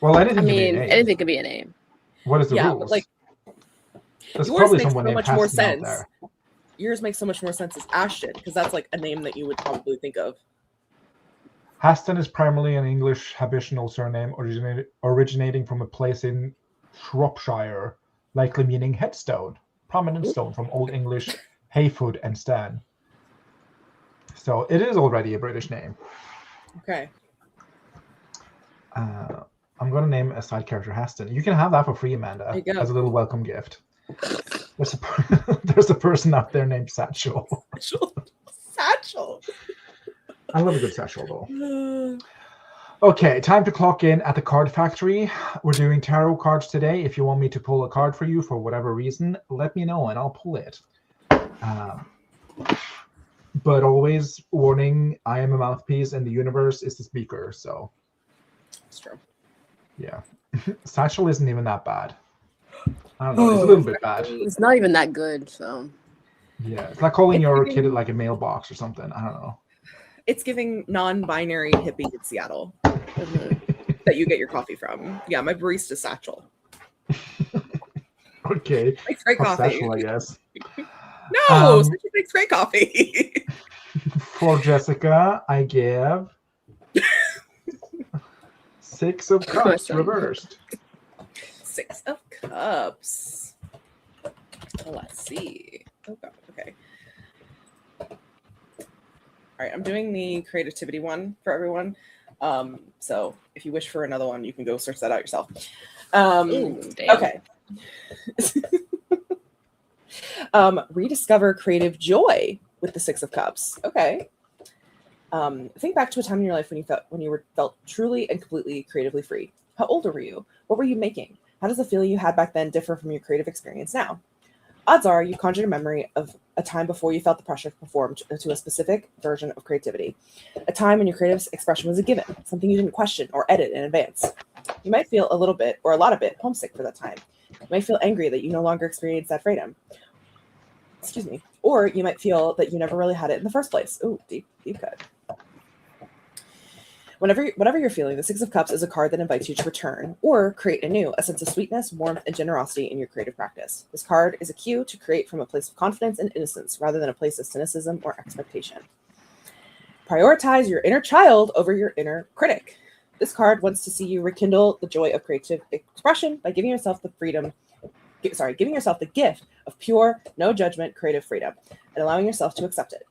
Well, anything could be a name. What is the rules? But like, there's yours probably makes someone so named much more Haston out sense. there. Yours makes so much more sense as Ashton, because that's like a name that you would probably think of. Haston is primarily an English habitual surname originating from a place in Shropshire, likely meaning headstone, prominent stone from Old English hayfoot and stan. So it is already a British name. Okay. I'm going to name a side character Haston. You can have that for free, Amanda, as a little welcome gift. There's a person out there named Satchel. Satchel. I love a good Satchel, though. Okay, time to clock in at the card factory. We're doing tarot cards today. If you want me to pull a card for you for whatever reason, let me know and I'll pull it. But always warning, I am a mouthpiece and the universe is the speaker, so. That's true. Yeah. Satchel isn't even that bad. I don't know, it's a little bit bad. It's not even that good, so. Yeah, it's like calling your kid like a mailbox or something. I don't know. It's giving non-binary hippie in Seattle that you get your coffee from. Yeah, my barista Satchel. Okay. Makes great coffee. Satchel, I guess. No, Satchel makes great coffee. For Jessica, I give 6 of Cups reversed. 6 of Cups. Let's see. Oh god. Okay. right, I'm doing the creativity one for everyone. So if you wish for another one, you can go search that out yourself. Ooh, damn. Okay. Rediscover creative joy with the Six of Cups. Okay. Think back to a time in your life when you felt truly and completely creatively free. How old were you? What were you making? How does the feeling you had back then differ from your creative experience now? Odds are you conjured a memory of a time before you felt the pressure to perform to a specific version of creativity. A time when your creative expression was a given, something you didn't question or edit in advance. You might feel a little bit, or a lot of it, homesick for that time. You might feel angry that you no longer experience that freedom. Excuse me. Or you might feel that you never really had it in the first place. Ooh, deep cut. Whatever you're feeling, the Six of Cups is a card that invites you to return or create anew a sense of sweetness, warmth, and generosity in your creative practice. This card is a cue to create from a place of confidence and innocence rather than a place of cynicism or expectation. Prioritize your inner child over your inner critic. This card wants to see you rekindle the joy of creative expression by giving yourself the gift of pure, no judgment creative freedom and allowing yourself to accept it.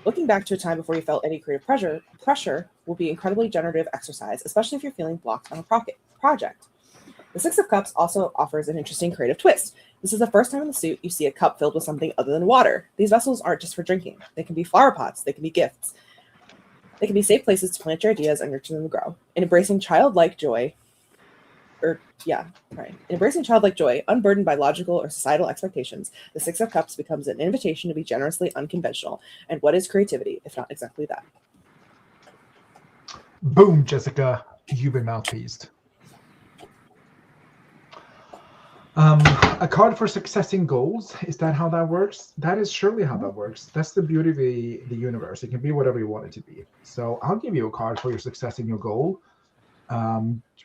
Looking back to a time before you felt any creative pressure will be incredibly generative exercise, especially if you're feeling blocked on a project. The Six of Cups also offers an interesting creative twist. This is the first time in the suit you see a cup filled with something other than water. These vessels aren't just for drinking. They can be flower pots. They can be gifts. They can be safe places to plant your ideas and nurture them to grow. In embracing childlike joy, unburdened by logical or societal expectations, the Six of Cups becomes an invitation to be generously unconventional. And what is creativity, if not exactly that? Boom, Jessica. You've been mouthpieced. A card for successing goals. Is that how that works? That is surely how that works. That's the beauty of the universe. It can be whatever you want it to be. So I'll give you a card for your success in your goal.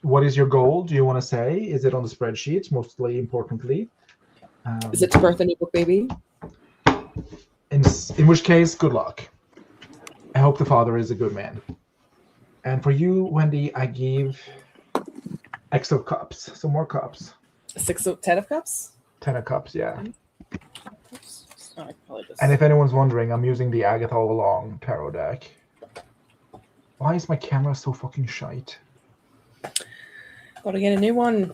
What is your goal? Do you want to say? Is it on the spreadsheet? Mostly importantly, Is it to birth a new book baby? In which case, good luck. I hope the father is a good man. And for you, Wendy, I give X of Cups. Some more cups. 10 of Cups? 10 of Cups, yeah. Oh, and if anyone's wondering, I'm using the Agatha All Along tarot deck. Why is my camera so fucking shite? Gotta get a new one.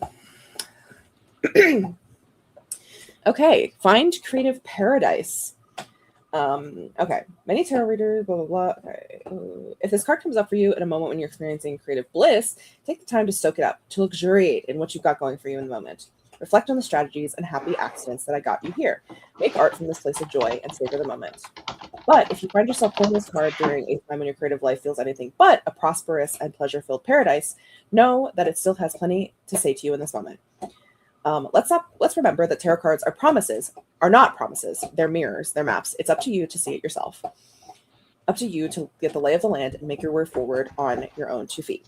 Okay, find creative paradise. Okay, many tarot readers, blah, blah, blah. Okay. If this card comes up for you at a moment when you're experiencing creative bliss, take the time to soak it up, to luxuriate in what you've got going for you in the moment. Reflect on the strategies and happy accidents that I got you here. Make art from this place of joy and savor the moment. But if you find yourself pulling this card during a time when your creative life feels anything but a prosperous and pleasure-filled paradise, know that it still has plenty to say to you in this moment. Let's remember that tarot cards are not promises. They're mirrors, they're maps. It's up to you to see it yourself. Up to you to get the lay of the land and make your way forward on your own 2 feet.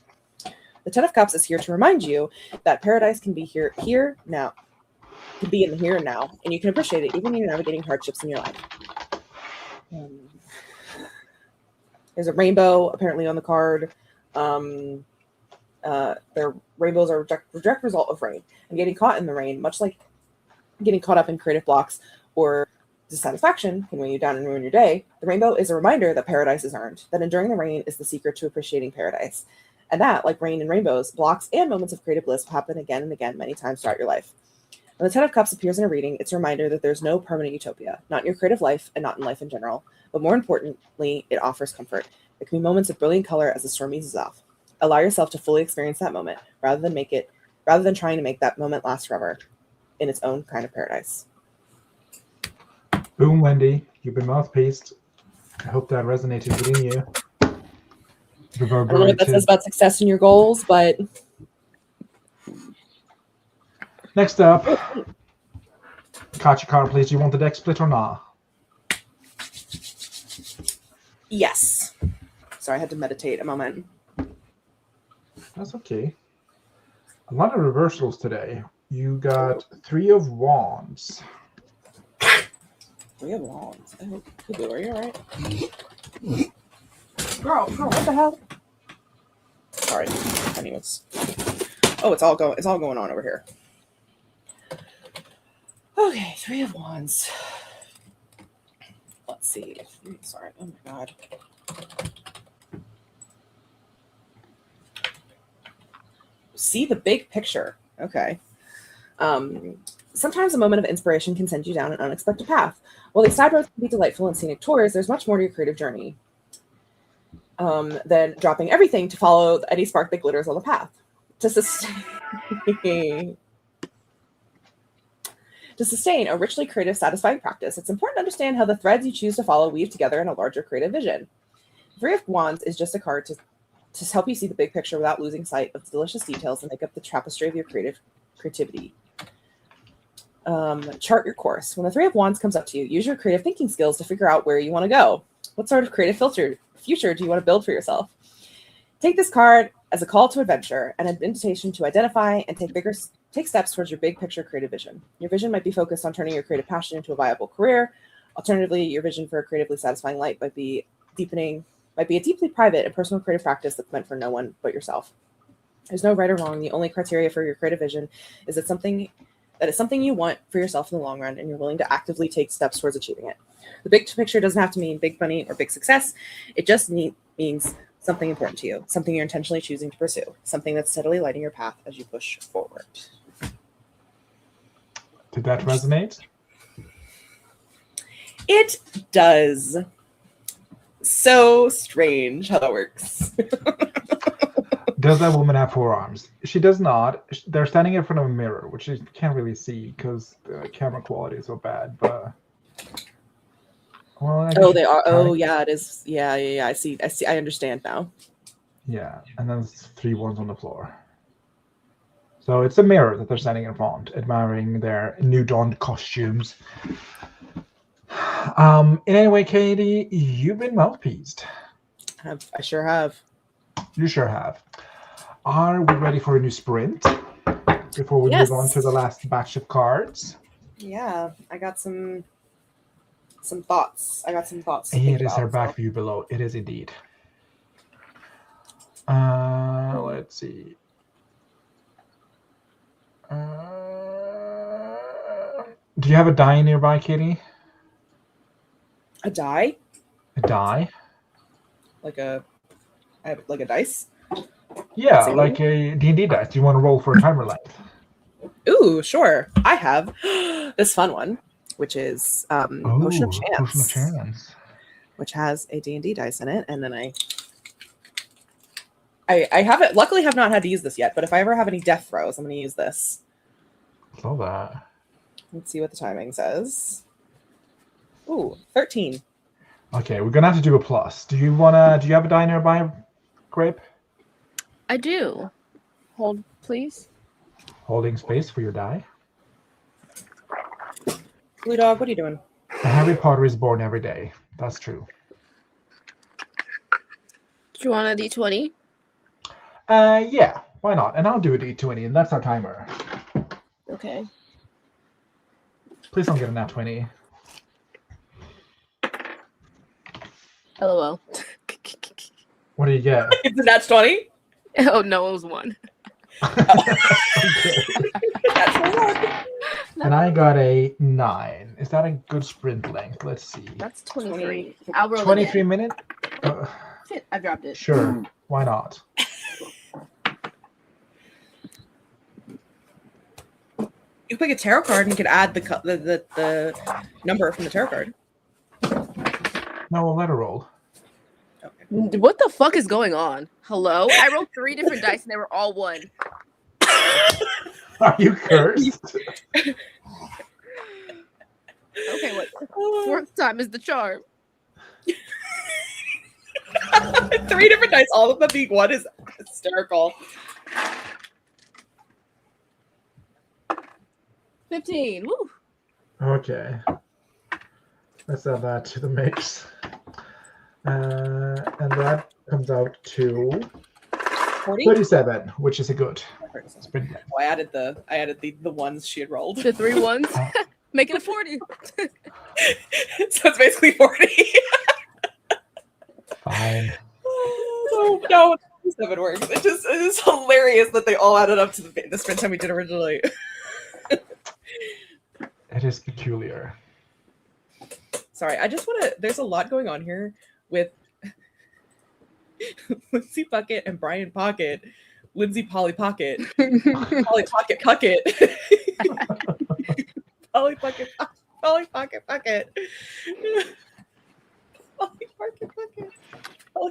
The Ten of Cups is here to remind you that paradise can be here now, can be in the here and now, and you can appreciate it even when you're navigating hardships in your life. There's a rainbow apparently on the card. Their rainbows are a direct result of rain, and getting caught in the rain, much like getting caught up in creative blocks or dissatisfaction can weigh you down and ruin your day. The rainbow is a reminder that paradise is earned, that enduring the rain is the secret to appreciating paradise, and that, like rain and rainbows, blocks and moments of creative bliss will happen again and again many times throughout your life. When the Ten of Cups appears in a reading, it's a reminder that there's no permanent utopia, not in your creative life and not in life in general, but more importantly, it offers comfort. There can be moments of brilliant color as the storm eases off. Allow yourself to fully experience that moment rather than trying to make that moment last forever in its own kind of paradise. Boom, Wendy. You've been mouthpieced. I hope that resonated within you. I don't know what that says about success in your goals, but... Next up, catch a card, please. Do you want the deck split or not? Yes. Sorry, I had to meditate a moment. That's okay. A lot of reversals today. You got 3 of Wands. 3 of Wands. I hope you are you all right? Girl, what the hell? Sorry. Anyways. Oh, it's all going on over here. Okay, 3 of Wands. Let's see. Sorry. Oh my god. See the big picture. Okay. Sometimes a moment of inspiration can send you down an unexpected path. While these side roads can be delightful and scenic tours, there's much more to your creative journey than dropping everything to follow any spark that glitters on the path. To sustain a richly creative, satisfying practice, it's important to understand how the threads you choose to follow weave together in a larger creative vision. The Three of Wands is just a card to help you see the big picture without losing sight of the delicious details that make up the tapestry of your creativity. Chart your course. When the Three of Wands comes up to you, use your creative thinking skills to figure out where you want to go. What sort of creative future do you want to build for yourself? Take this card as a call to adventure and an invitation to identify and take steps towards your big picture creative vision. Your vision might be focused on turning your creative passion into a viable career. Alternatively, your vision for a creatively satisfying life might be a deeply private and personal creative practice that's meant for no one but yourself. There's no right or wrong. The only criteria for your creative vision is that it's something you want for yourself in the long run, and you're willing to actively take steps towards achieving it. The big picture doesn't have to mean big money or big success. It just means something important to you, something you're intentionally choosing to pursue, something that's steadily lighting your path as you push forward. Did that resonate? It does. So strange how that works. Does that woman have forearms? She does not. They're standing in front of a mirror, which you can't really see because the camera quality is so bad. But well, they are. Oh, yeah, it is. Yeah. I see. I understand now. Yeah, and then there's 3 ones on the floor. So it's a mirror that they're standing in front, admiring their new donned costumes. In any way, Katie, you've been mouthpieced. I sure have. You sure have. Are we ready for a new sprint before we move on to the last batch of cards? Yeah, I got some thoughts. Here is her back view below. It is indeed. Let's see. Do you have a die nearby, Katie? A die? A die? Like a dice? Yeah, like a D&D dice. Do you want to roll for a timer length? Ooh, sure. I have this fun one, which is Potion of Chance. Potion of Chance. Which has a D&D dice in it, and then I haven't, luckily have not had to use this yet, but if I ever have any death throws, I'm going to use this. Love that. Let's see what the timing says. Ooh, 13. Okay, we're going to have to do a plus. Do you have a die nearby, Grape? I do. Hold, please. Holding space for your die. Blue Dog, what are you doing? Harry Potter is born every day. That's true. Do you want a D20? Yeah, why not? And I'll do a D20, and that's our timer. Okay. Please don't get a nat 20. LOL. What do you get? It's a nat 20? Oh, no, it was 1. And I got a 9. Is that a good sprint length? Let's see. That's 23. I'll roll 23 again. minutes? Shit, I dropped it. Sure. Why not? You pick a tarot card and you could add the number from the tarot card. No, we'll let her roll. Okay. What the fuck is going on? Hello? I rolled 3 different dice and they were all 1. Are you cursed? Okay, what? 4th time is the charm. 3 different dice, all of them being 1 is hysterical. 15. Woo. Okay. Let's add that to the mix. And that comes out to 40? 37, which is a good sprint length. Oh, I added the ones she had rolled. The 3 ones. Make it a 40. So it's basically 40. Fine. Oh, no, 7 works. It is hilarious that they all added up to the sprint time we did originally. It is peculiar. Sorry, I just want to. There's a lot going on here with Lindsay Bucket and Brian Pocket. Lindsay Polly Pocket. Polly Pocket Pucket. Polly Pocket Polly Pocket Pocket. Polly Pocket Pocket.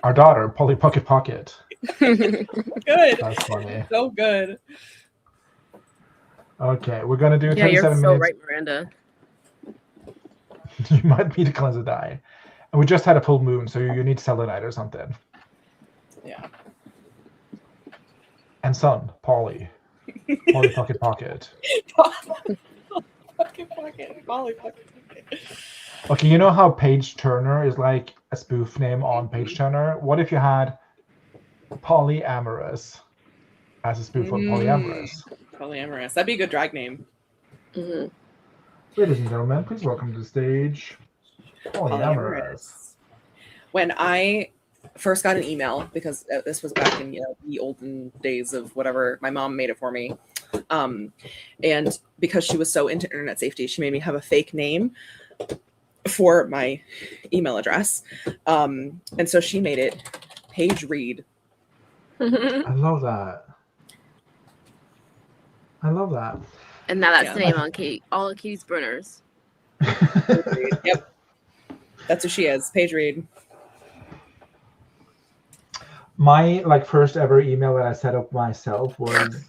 Our daughter, Polly Pocket Pocket. Good. That's funny. So good. Okay, we're gonna do Yeah, 27 you're so minutes. right, Miranda. You might need to cleanse a die. And we just had a full moon, so you need selenite or something. Yeah. And sun, Polly. Polly Pocket Pocket. Pocket Pocket. Polly Pocket Pocket. Okay, you know how Page Turner is like a spoof name on Page Turner? What if you had Polyamorous as a spoof on Polyamorous? Polyamorous. That'd be a good drag name. Mm-hmm. Ladies and gentlemen, please welcome to the stage Polyamorous. When I first got an email, because this was back in the olden days of whatever, my mom made it for me. And because she was so into internet safety, she made me have a fake name for my email address. And so she made it Paige Reed. I love that. I love that. And now that's the name on all of Katie's burners. Yep. That's who she is, Paige Reed. My first ever email that I set up myself was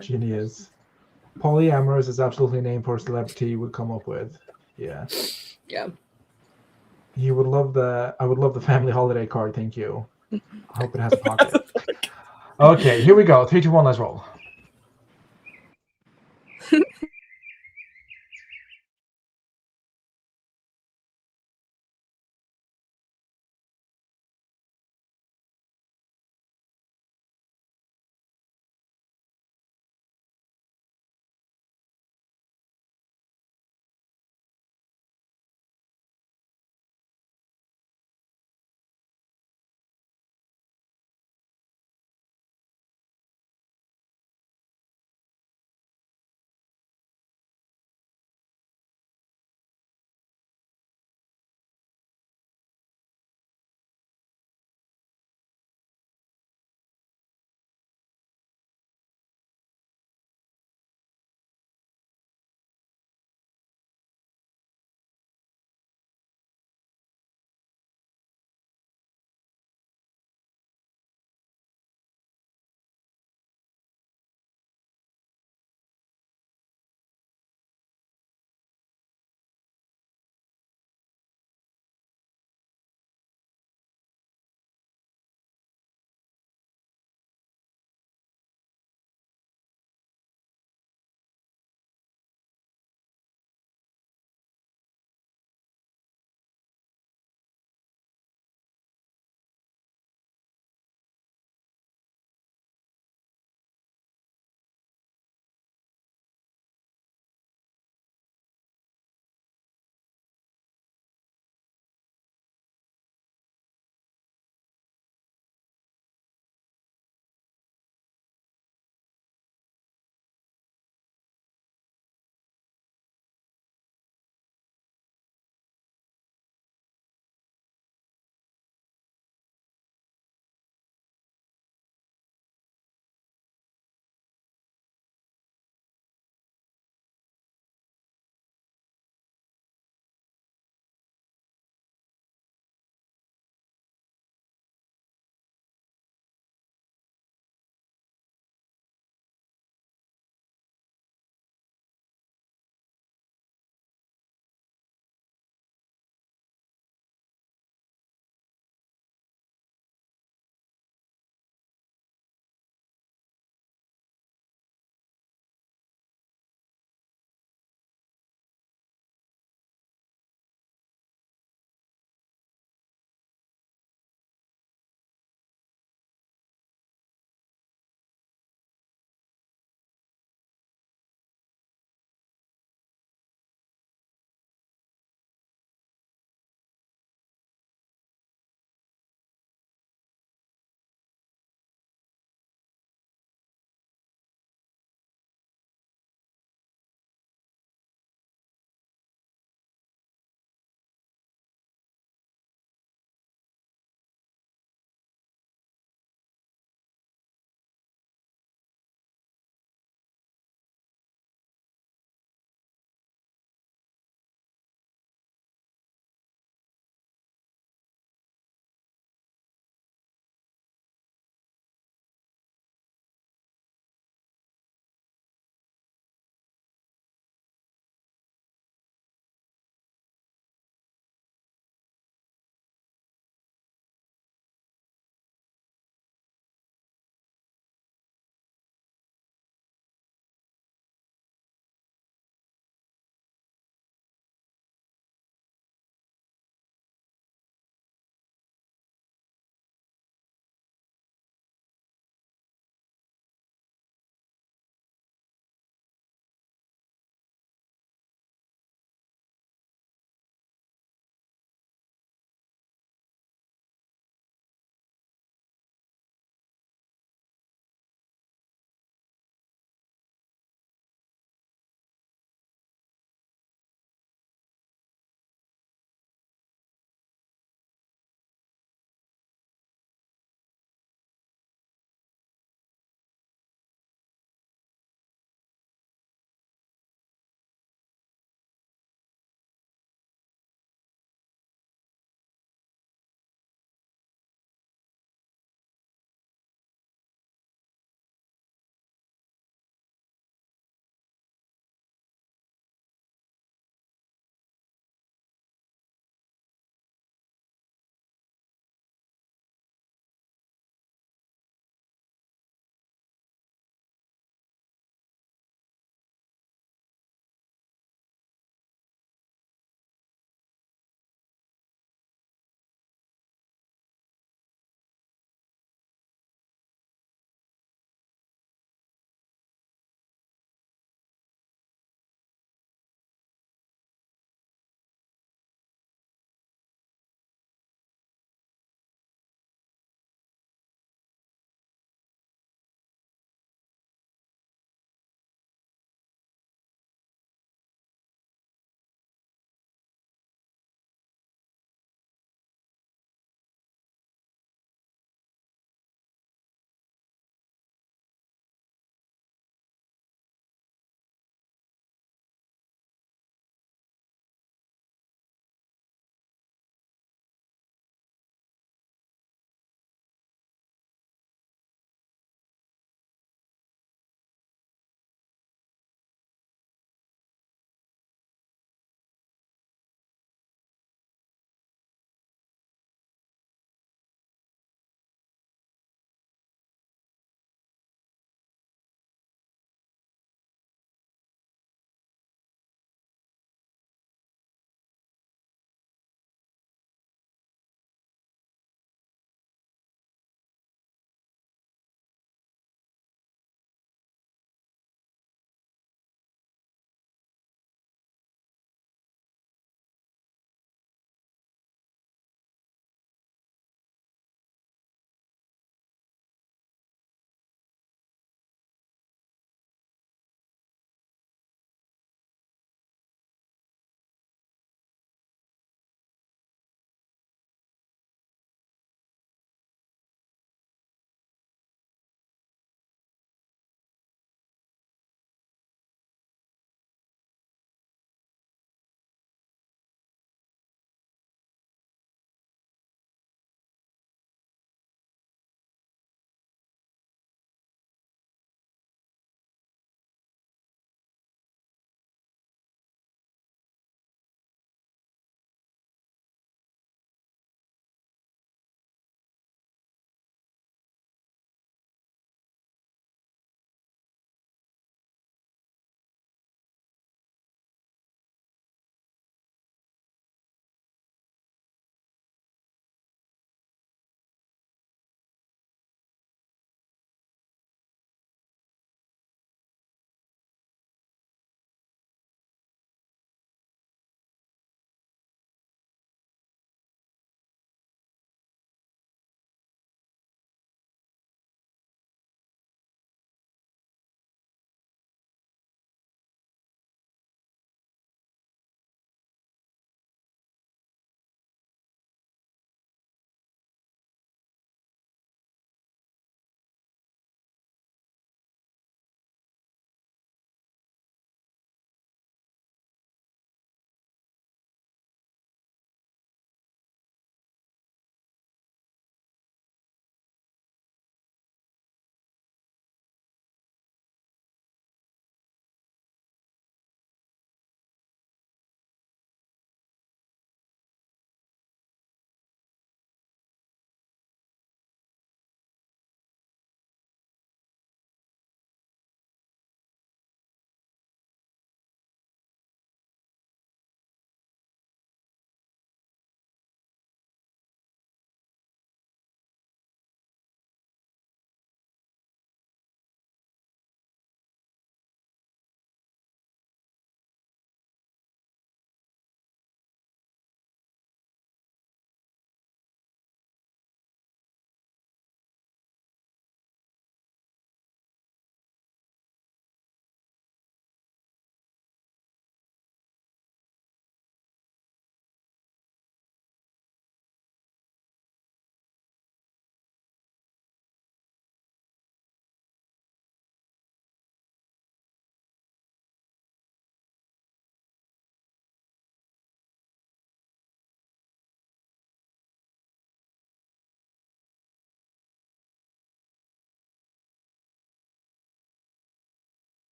genius. Polyamorous is absolutely a name for a celebrity you would come up with. Yeah. Yeah. You would love I would love the family holiday card, thank you. I hope it has a pocket. Okay, here we go. 3, 2, 1, let's roll.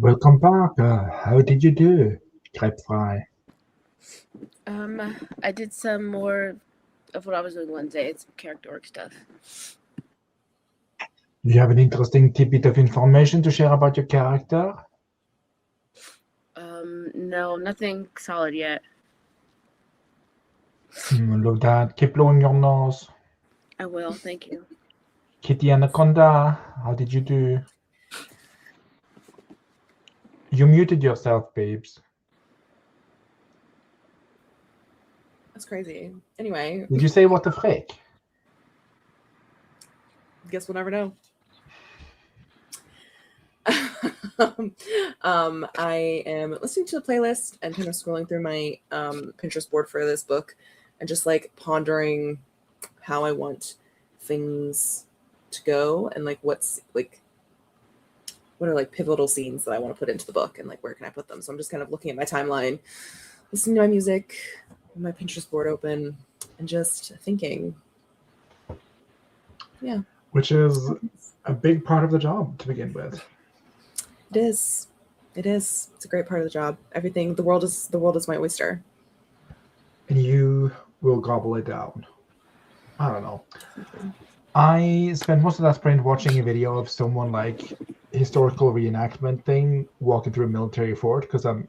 Welcome back. How did you do, Crepe Fry? I did some more of what I was doing Wednesday. It's character work stuff. Do you have an interesting tidbit of information to share about your character? No, nothing solid yet. Love that. Keep blowing your nose. I will, thank you. Kitty Anaconda, how did you do? You muted yourself, babes. That's crazy. Anyway, Did you say what the frick? guess we'll never know. I am listening to a playlist and kind of scrolling through my Pinterest board for this book and just like pondering how I want things to go and like what are like pivotal scenes that I want to put into the book and like where can I put them. So I'm just kind of looking at my timeline, listening to my music, my Pinterest board open, and just thinking. Yeah. Which is a big part of the job to begin with. It is. It's a great part of the job. Everything. The world is my oyster. And you will gobble it down. I don't know. I spent most of that sprint watching a video of someone like historical reenactment thing walking through a military fort because I'm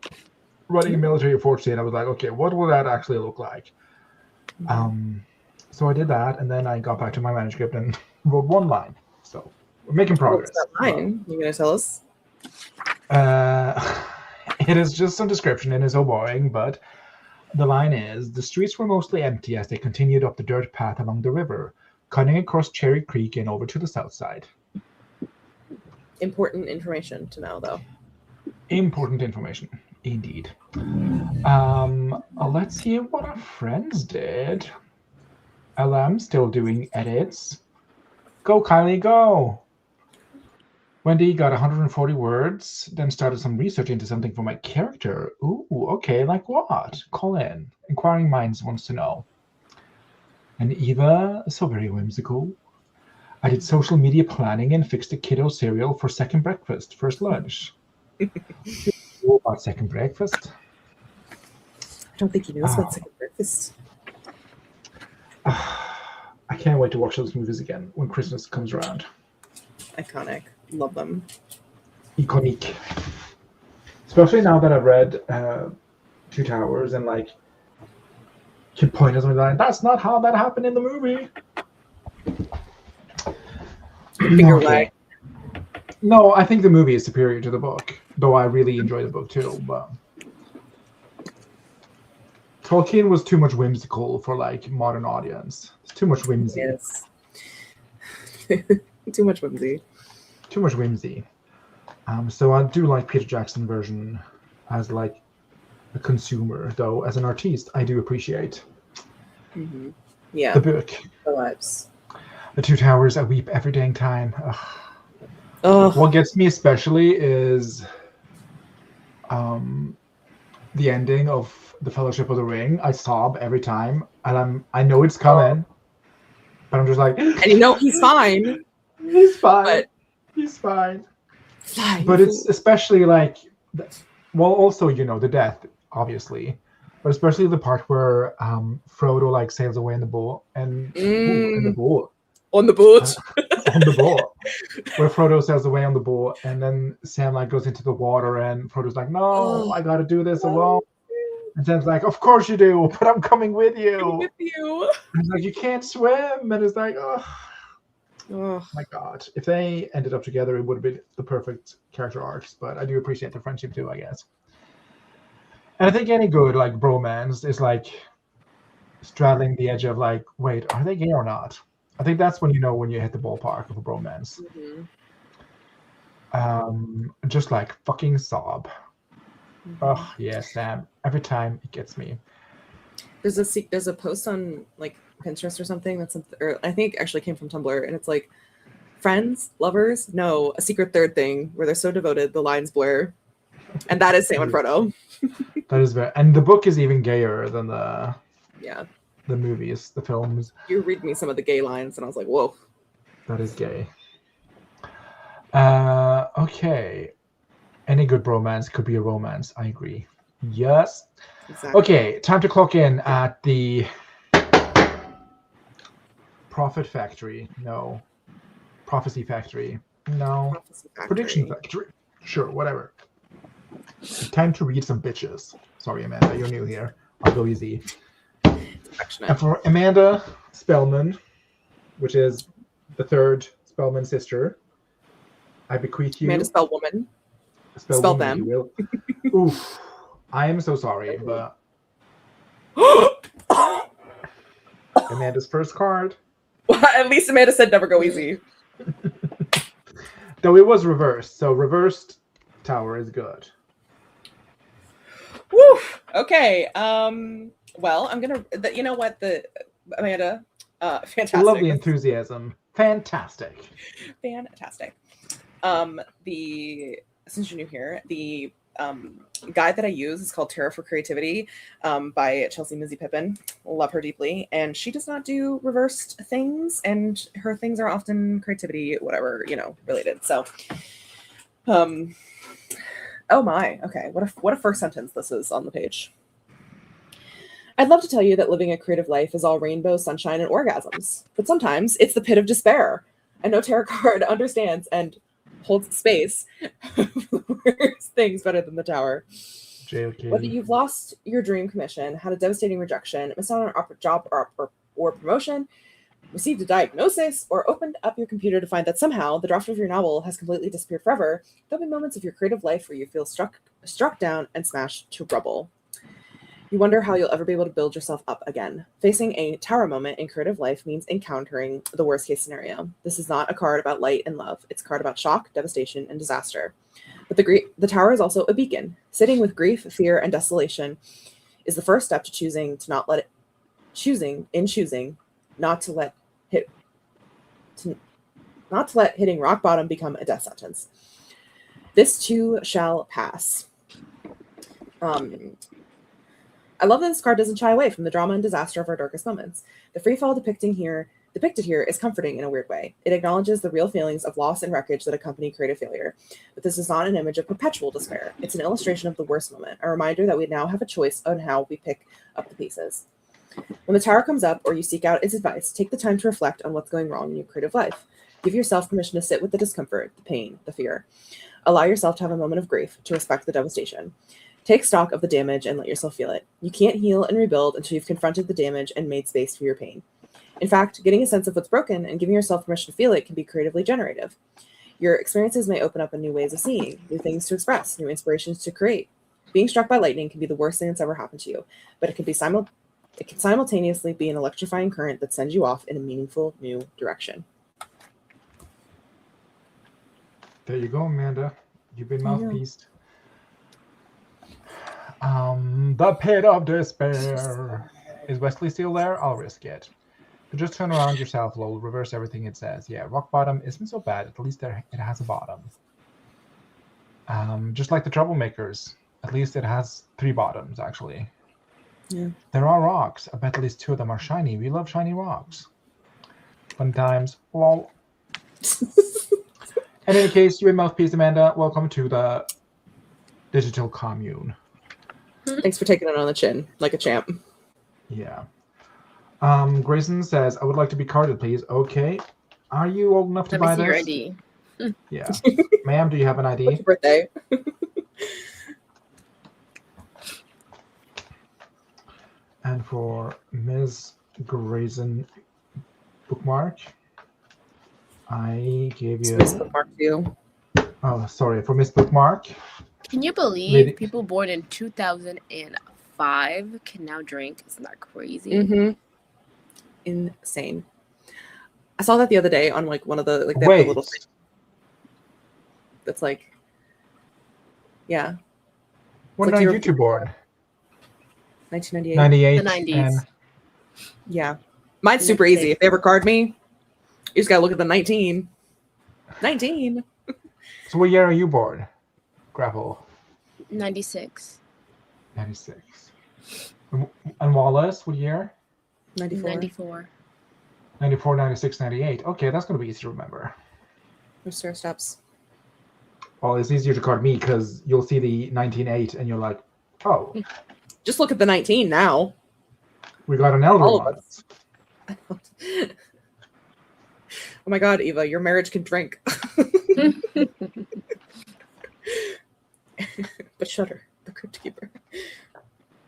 running a military fort scene. I was like, okay, what will that actually look like? So I did that, and then I got back to my manuscript and wrote one line. So we're making progress. What's that line? You gonna tell us? It is just some description and it's so boring, but the line is, the streets were mostly empty as they continued up the dirt path along the river, cutting across Cherry Creek and over to the south side. Important information to know, though. Important information, indeed. Let's see what our friends did. LM still doing edits. Go, Kylie, go! Wendy got 140 words, then started some research into something for my character. Ooh, okay, like what? Call in. Inquiring Minds wants to know. And Eva, so very whimsical. I did social media planning and fixed a kiddo cereal for second breakfast, first lunch. What about second breakfast? I don't think he knows about second breakfast. I can't wait to watch those movies again when Christmas comes around. Iconic. Love them. Iconic. Especially now that I've read Two Towers and like can point us and be like, that's not how that happened in the movie. Finger wag. No, I think the movie is superior to the book, though I really enjoy the book too. But Tolkien was too much whimsical for like modern audience. It's too much whimsy. Yes. Too much whimsy. Too much whimsy. So I do like Peter Jackson version as like a consumer, though as an artiste, I do appreciate Yeah. the book. The vibes. The Two Towers, I weep every dang time. Ugh. Oh. What gets me especially is the ending of The Fellowship of the Ring. I sob every time, and I know it's coming, but I'm just like, and you know he's fine. He's fine. But he's fine. Fine. But it's especially like, well, also the death, obviously, but especially the part where Frodo like sails away in the boat and in the boat. On the boat. On the boat. Where Frodo sails away on the boat, and then Sam like goes into the water, and Frodo's like, "No, I got to do this alone." And Sam's like, "Of course you do, but I'm coming with you." With you. And he's like, "You can't swim," and it's like, "Oh my god!" If they ended up together, it would have been the perfect character arcs. But I do appreciate the friendship too, I guess. And I think any good like bromance is like straddling the edge of like, wait, are they gay or not? I think that's when you know when you hit the ballpark of a bromance. Just like fucking sob. Oh yeah, Sam. Every time it gets me. There's a post on like Pinterest or something or I think it actually came from Tumblr, and it's like friends, lovers, no, a secret third thing where they're so devoted the lines blur, and that is Sam and Frodo. That is very, and the book is even gayer than the movies, the films. You read me some of the gay lines, and I was like, whoa. That is gay. Okay. Any good bromance could be a romance. I agree. Yes. Exactly. Okay, time to clock in at the Profit Factory. No. Prophecy Factory. No. Prophecy Factory. Prediction Factory. Sure, whatever. Time to read some bitches. Sorry, Amanda, you're new here. I'll go easy. And for Amanda Spellman, which is the third Spellman sister, I bequeath you. Amanda Spellwoman. Spell Spell woman, them. if you will. Oof. I am so sorry, but Amanda's first card. Well, at least Amanda said never go easy. Though it was reversed, so reversed tower is good. Woo! Okay. Well, I'm gonna. You know what? Amanda. Fantastic. Lovely enthusiasm. Fantastic. Fantastic. Since you're new here, the guide that I use is called Tarot for Creativity by Chelsea Mizzy Pippin. Love her deeply, and she does not do reversed things, and her things are often creativity, whatever, related. So, oh my, okay, what a first sentence this is on the page. I'd love to tell you that living a creative life is all rainbow, sunshine, and orgasms, but sometimes it's the pit of despair. And no tarot card understands and holds space for things better than the tower. JLK. Whether you've lost your dream commission, had a devastating rejection, missed out on an job or promotion, received a diagnosis, or opened up your computer to find that somehow the draft of your novel has completely disappeared forever, there'll be moments of your creative life where you feel struck down and smashed to rubble. You wonder how you'll ever be able to build yourself up again. Facing a tower moment in creative life means encountering the worst case scenario. This is not a card about light and love. It's a card about shock, devastation, and disaster. But the tower is also a beacon. Sitting with grief, fear, and desolation is the first step to choosing not to let hitting rock bottom become a death sentence. This too shall pass. I love that this card doesn't shy away from the drama and disaster of our darkest moments. The free fall depicted here is comforting in a weird way. It acknowledges the real feelings of loss and wreckage that accompany creative failure. But this is not an image of perpetual despair. It's an illustration of the worst moment, a reminder that we now have a choice on how we pick up the pieces. When the tower comes up or you seek out its advice, take the time to reflect on what's going wrong in your creative life. Give yourself permission to sit with the discomfort, the pain, the fear. Allow yourself to have a moment of grief, to respect the devastation. Take stock of the damage and let yourself feel it. You can't heal and rebuild until you've confronted the damage and made space for your pain. In fact, getting a sense of what's broken and giving yourself permission to feel it can be creatively generative. Your experiences may open up new ways of seeing, new things to express, new inspirations to create. Being struck by lightning can be the worst thing that's ever happened to you, but it can simultaneously be an electrifying current that sends you off in a meaningful new direction. There you go, Amanda. You've been mouthpieced. The pit of despair. Is Wesley still there? I'll risk it. But just turn around yourself, lol. Reverse everything it says. Yeah, rock bottom isn't so bad. At least it has a bottom. Just like the troublemakers. At least it has 3 bottoms, actually. Yeah. There are rocks. I bet at least 2 of them are shiny. We love shiny rocks. Fun times. Lol. In any case, you're in mouthpiece, Amanda. Welcome to the digital commune. Thanks for taking it on the chin, like a champ. Yeah. Grayson says, I would like to be carded, please. Okay. Are you old enough to buy this? Your ID. Yeah. Ma'am, do you have an ID? What's your birthday? And for Ms. Grayson bookmark, I gave you... Miss Bookmark you. Oh, sorry. For Miss Bookmark... Can you believe people born in 2005 can now drink? Isn't that crazy? Mm-hmm. Insane. I saw that the other day on like one of the they have the little thing that's like, yeah. When like are you born? 1998. 98. The 90s. Yeah. Mine's super easy. If they ever card me, you just gotta look at the 19. 19. So what year are you born? Grapple. 96. 96. And Wallace, what year? 94. 94, 96, 98. Okay, that's going to be easy to remember. There's stair steps. Well, it's easier to card me because you'll see the 19-8 and you're like, oh, Just look at the 19 now. we got an elder All of one. us. Oh my God, Eva, your marriage can drink. But Shudder, the Crypt Keeper.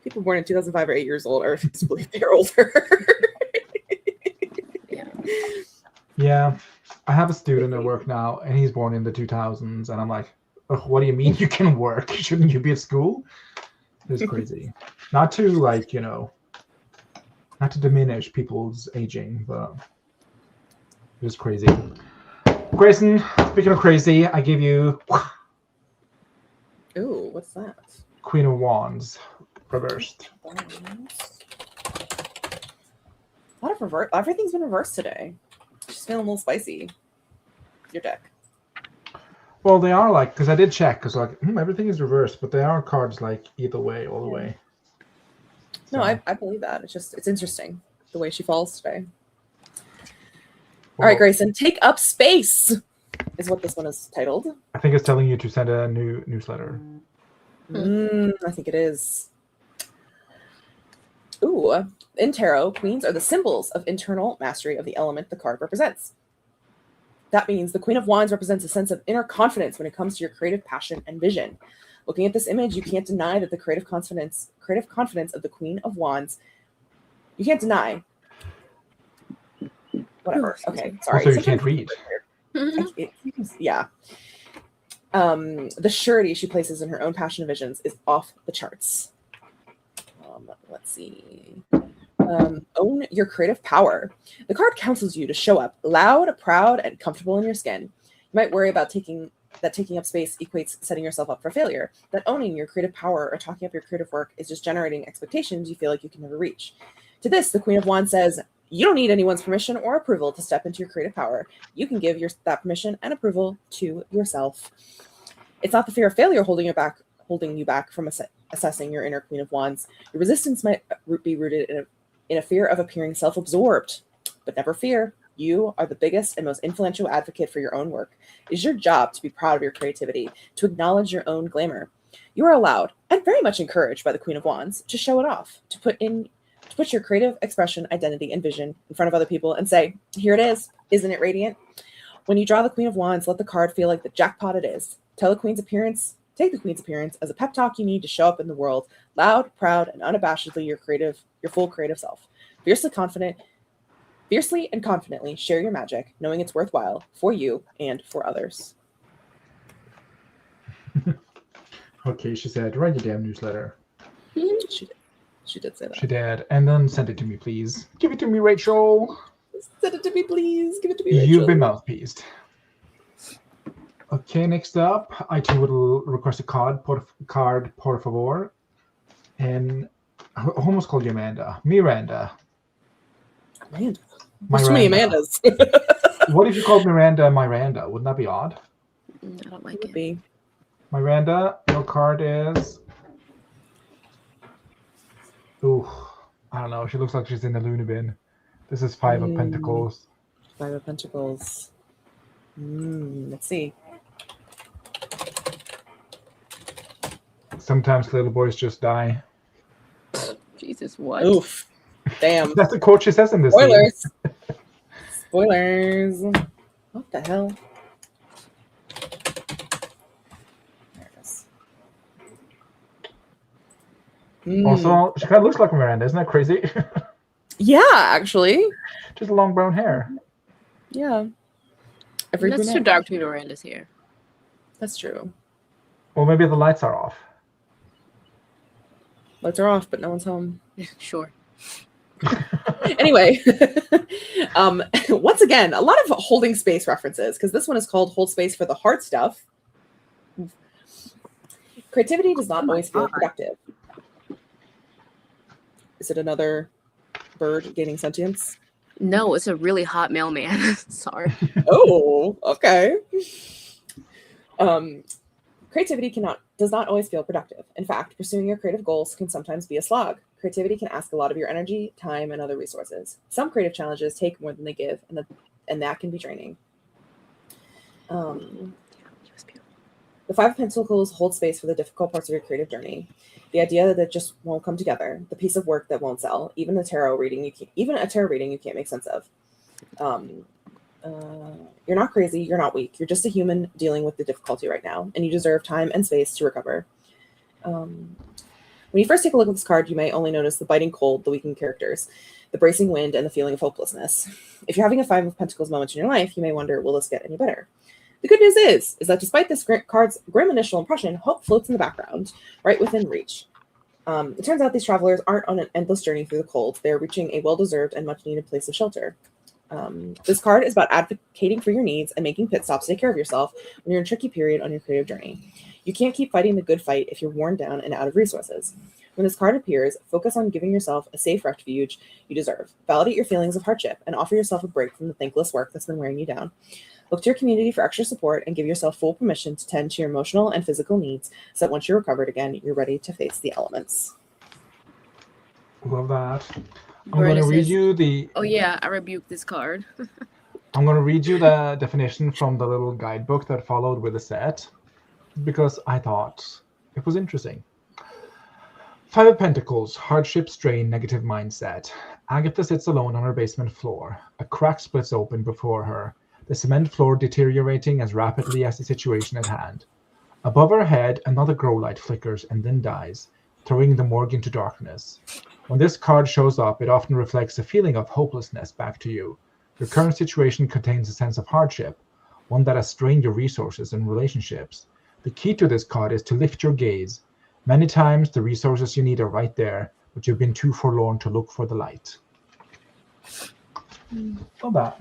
People born in 2005 or 8 years old are to believe they're older. Yeah, I have a student at work now, and he's born in the 2000s, and I'm like, ugh, what do you mean you can work? Shouldn't you be at school? It's crazy. Not to like, not to diminish people's aging, but it's crazy. Grayson, speaking of crazy, I give you Ooh, what's that? Queen of Wands reversed. A lot of reverse. Everything's been reversed today. Just feeling a little spicy. Your deck. Well, they are like, because I did check, because like everything is reversed, but they are cards like either way, all the way. No, So, I believe that. It's interesting the way she falls today. All well, right, Grayson, take up space is what this one is titled. I think it's telling you to send a new newsletter. I think it is. Ooh, in tarot, queens are the symbols of internal mastery of the element the card represents. That means the Queen of Wands represents a sense of inner confidence when it comes to your creative passion and vision. Looking at this image, you can't deny that the creative confidence of the Queen of Wands. You can't deny. Whatever. Okay, sorry. Also, you can't read. Yeah. The surety she places in her own passion and visions is off the charts. Let's see. Own your creative power. The card counsels you to show up loud, proud, and comfortable in your skin. You might worry about taking up space equates setting yourself up for failure, that owning your creative power or talking up your creative work is just generating expectations you feel like you can never reach. To this, the Queen of Wands says, you don't need anyone's permission or approval to step into your creative power. You can give that permission and approval to yourself. It's not the fear of failure holding you back from assessing your inner Queen of Wands. Your resistance might be rooted in a fear of appearing self-absorbed. But never fear. You are the biggest and most influential advocate for your own work. It is your job to be proud of your creativity, to acknowledge your own glamour. You are allowed, and very much encouraged by the Queen of Wands, to show it off, to put your creative expression, identity, and vision in front of other people and say, here it is. Isn't it radiant? When you draw the Queen of Wands, let the card feel like the jackpot it is. Take the Queen's appearance as a pep talk you need to show up in the world, loud, proud, and unabashedly your full creative self. Fiercely and confidently share your magic, knowing it's worthwhile for you and for others. Okay, she said, write your damn newsletter. She did say that. She did. And then send it to me, please. Give it to me, Rachel. Send it to me, please. Give it to me, Rachel. You've been mouthpieced. Okay, next up, I too will request a card, por favor. And I almost called you Amanda. Miranda. Amanda. There's too many Amandas. What if you called Miranda Miranda? Wouldn't that be odd? I don't like it. Miranda, your card is... Ooh, I don't know. She looks like she's in the loony bin. This is Five of Pentacles. Five of Pentacles. Let's see. Sometimes little boys just die. Jesus, what? Oof. Damn. That's the quote she says in this. Spoilers. Spoilers. What the hell? There it is. Also, she kind of looks like Miranda. Isn't that crazy? Yeah, actually. Just long brown hair. Yeah. That's too dark to be Miranda's hair. That's true. Or maybe the lights are off. Lights are off, but no one's home. Sure. Anyway, once again, a lot of holding space references, because this one is called Hold Space for the Hard Stuff. Creativity does not always feel productive. Is it another bird gaining sentience? No, it's a really hot mailman. Sorry. Oh, okay. Creativity does not always feel productive. In fact, pursuing your creative goals can sometimes be a slog. Creativity can ask a lot of your energy, time, and other resources. Some creative challenges take more than they give, and that can be draining. The Five of Pentacles holds space for the difficult parts of your creative journey. The idea that it just won't come together, the piece of work that won't sell, even a tarot reading you can't make sense of. You're not crazy, you're not weak. You're just a human dealing with the difficulty right now, and you deserve time and space to recover. When you first take a look at this card, you may only notice the biting cold, the weakened characters, the bracing wind, and the feeling of hopelessness. If you're having a Five of Pentacles moment in your life, you may wonder, will this get any better? The good news is that despite this card's grim initial impression, hope floats in the background, right within reach. It turns out these travelers aren't on an endless journey through the cold. They're reaching a well-deserved and much-needed place of shelter. This card is about advocating for your needs and making pit stops to take care of yourself when you're in a tricky period on your creative journey. You can't keep fighting the good fight if you're worn down and out of resources. When this card appears, focus on giving yourself a safe refuge you deserve. Validate your feelings of hardship and offer yourself a break from the thankless work that's been wearing you down. Look to your community for extra support and give yourself full permission to tend to your emotional and physical needs so that once you're recovered again, you're ready to face the elements. Love that. I'm going to read you the... Oh yeah, I rebuke this card. I'm going to read you the definition from the little guidebook that followed with the set, because I thought it was interesting. Five of Pentacles, hardship, strain, negative mindset. Agatha sits alone on her basement floor. A crack splits open before her, the cement floor deteriorating as rapidly as the situation at hand. Above her head, another grow light flickers and then dies, throwing the morgue into darkness. When this card shows up, it often reflects a feeling of hopelessness back to you. Your current situation contains a sense of hardship, one that has strained your resources and relationships. The key to this card is to lift your gaze. Many times, the resources you need are right there, but you've been too forlorn to look for the light. Love that.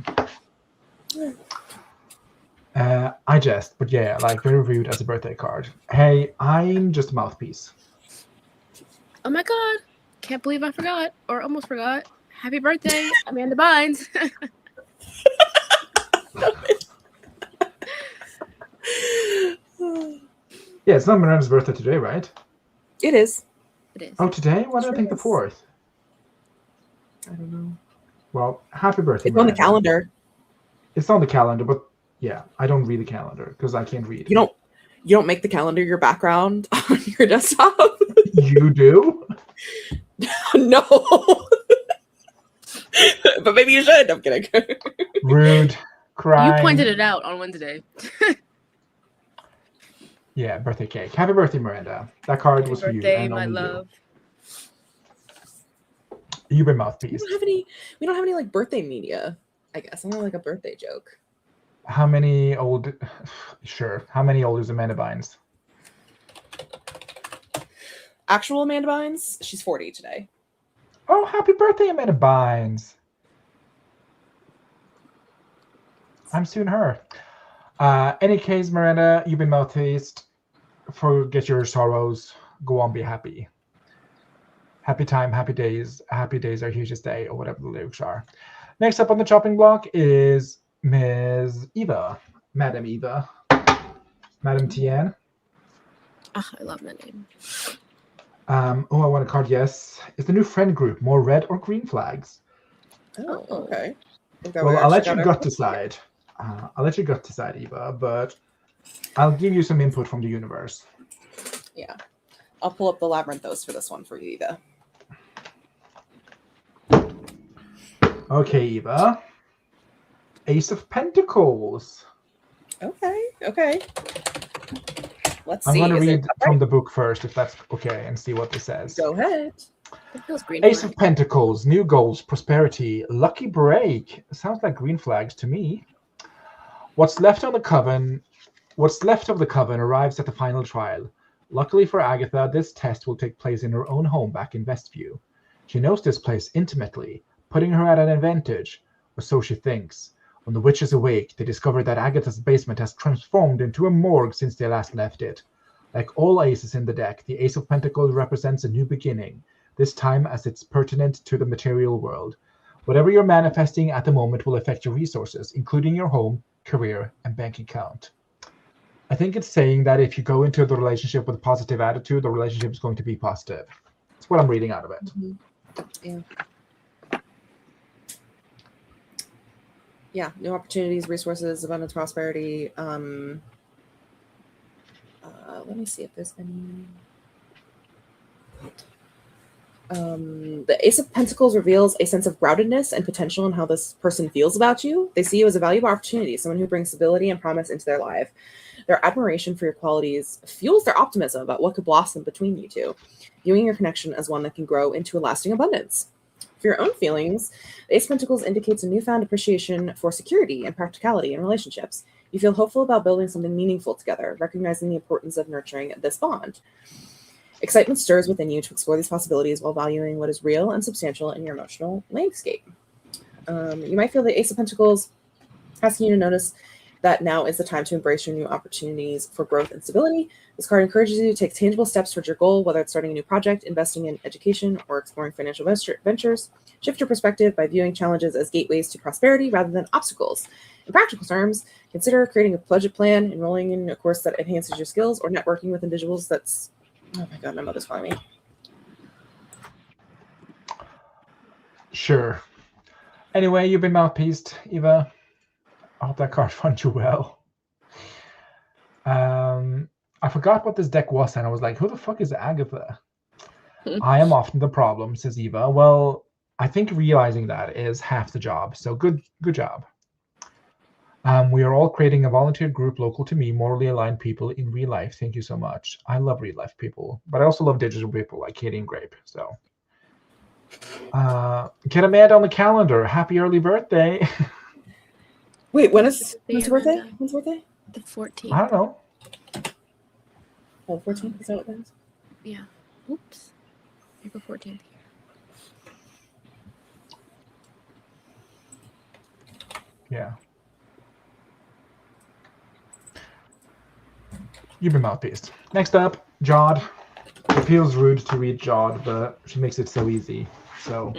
I jest, but yeah, like very rude as a birthday card. Hey, I'm just a mouthpiece. Oh my god. Can't believe I forgot, or almost forgot. Happy birthday, Amanda Bynes. Yeah, it's not Miranda's birthday today, right? It is. It is. Oh, today? Why did I think the 4th? I don't know. Well, happy birthday, It's on the Miranda. calendar. It's on the calendar, but yeah, I don't read the calendar because I can't read. You don't make the calendar your background on your desktop? You do? No. But maybe you should. I'm kidding. Rude. Crying. You pointed it out on Wednesday. Yeah, birthday cake. Happy birthday, Miranda. That card was for you. Birthday, And my only love. You've been mouthpiece. We don't have any like birthday media, I guess. I'm not like a birthday joke. How many old? Sure. How many old is Amanda Bynes? Actual Amanda Bynes, she's 40 today. Oh, happy birthday, Amanda Bynes. I'm soon her. Any case, Miranda, you've been mouthpieced. Forget your sorrows. Go on, be happy. Happy time, happy days. Happy days are here to stay, or whatever the lyrics are. Next up on the chopping block is Ms. Eva. Madam Eva. Madam Tian. Oh, I love that name. I want a card, yes. Is the new friend group more red or green flags? Oh, okay. Well, I'll let your gut decide. I'll let your gut decide, Eva, but I'll give you some input from the universe. Yeah. I'll pull up the Labyrinthos for this one for you, Eva. Okay, Eva. Ace of Pentacles. Okay. Let's see. I'm going to read from the book first, if that's okay, and see what this says. Go ahead. It feels green. Ace of Pentacles, new goals, prosperity, lucky break. Sounds like green flags to me. What's left of the coven arrives at the final trial. Luckily for Agatha, this test will take place in her own home back in Westview. She knows this place intimately, putting her at an advantage, or so she thinks. When the witches awake, they discover that Agatha's basement has transformed into a morgue since they last left it. Like all aces in the deck, the Ace of Pentacles represents a new beginning, this time as it's pertinent to the material world. Whatever you're manifesting at the moment will affect your resources, including your home, career, and bank account. I think it's saying that if you go into the relationship with a positive attitude, the relationship is going to be positive. That's what I'm reading out of it. Mm-hmm. Yeah, new opportunities, resources, abundance, prosperity. Let me see if there's any. The Ace of Pentacles reveals a sense of groundedness and potential in how this person feels about you. They see you as a valuable opportunity, someone who brings stability and promise into their life. Their admiration for your qualities fuels their optimism about what could blossom between you two, viewing your connection as one that can grow into a lasting abundance. For your own feelings, the Ace of Pentacles indicates a newfound appreciation for security and practicality in relationships. You feel hopeful about building something meaningful together, recognizing the importance of nurturing this bond. Excitement stirs within you to explore these possibilities while valuing what is real and substantial in your emotional landscape. You might feel the Ace of Pentacles asking you to notice that now is the time to embrace your new opportunities for growth and stability. This card encourages you to take tangible steps towards your goal, whether it's starting a new project, investing in education, or exploring financial ventures. Shift your perspective by viewing challenges as gateways to prosperity rather than obstacles. In practical terms, consider creating a budget plan, enrolling in a course that enhances your skills, or networking with individuals that's... Oh my God, my mother's calling me. Sure. Anyway, you've been mouthpieced, Eva. I hope that card found you well. I forgot what this deck was, and I was like, who the fuck is Agatha? I am often the problem, says Eva. Well, I think realizing that is half the job, so good job. We are all creating a volunteer group local to me, morally aligned people in real life. Thank you so much. I love real life people, but I also love digital people like Katie and Grape. So, get Amanda on the calendar. Happy early birthday. Wait, when's her birthday? When's her birthday? The 14th. I don't know. Oh, 14th? Is that what that is? Yeah. Oops. April 14th. Yeah. You've been mouthpieced. Next up, Jod. It feels rude to read Jod, but she makes it so easy. So,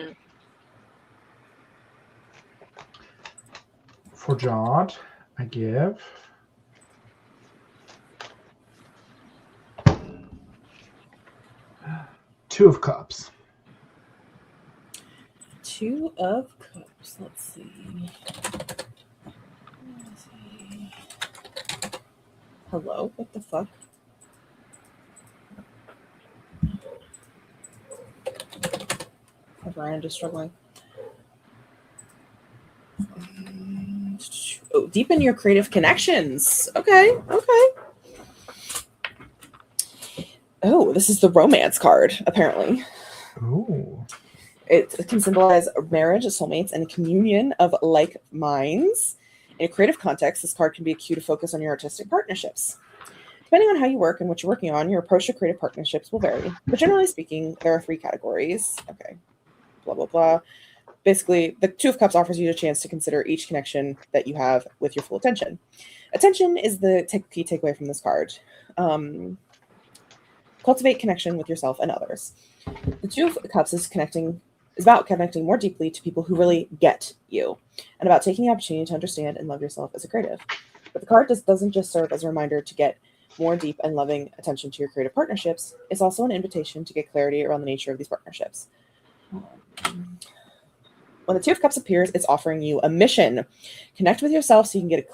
for Jod, I give... Two of Cups. Two of Cups. Let's see. Hello? What the fuck? Brian just struggling. Oh, deepen your creative connections. Okay. Oh, this is the romance card, apparently. Ooh. It can symbolize marriage, soulmates, and a communion of like minds. In a creative context, this card can be a cue to focus on your artistic partnerships. Depending on how you work and what you're working on, your approach to creative partnerships will vary. But generally speaking, there are 3 categories. Okay. Blah, blah, blah. Basically, the Two of Cups offers you a chance to consider each connection that you have with your full attention. Attention is the key takeaway from this card. Cultivate connection with yourself and others. The Two of Cups is about connecting more deeply to people who really get you, and about taking the opportunity to understand and love yourself as a creative. But the card doesn't just serve as a reminder to get more deep and loving attention to your creative partnerships. It's also an invitation to get clarity around the nature of these partnerships. When the Two of Cups appears, it's offering you a mission. Connect with yourself so you can get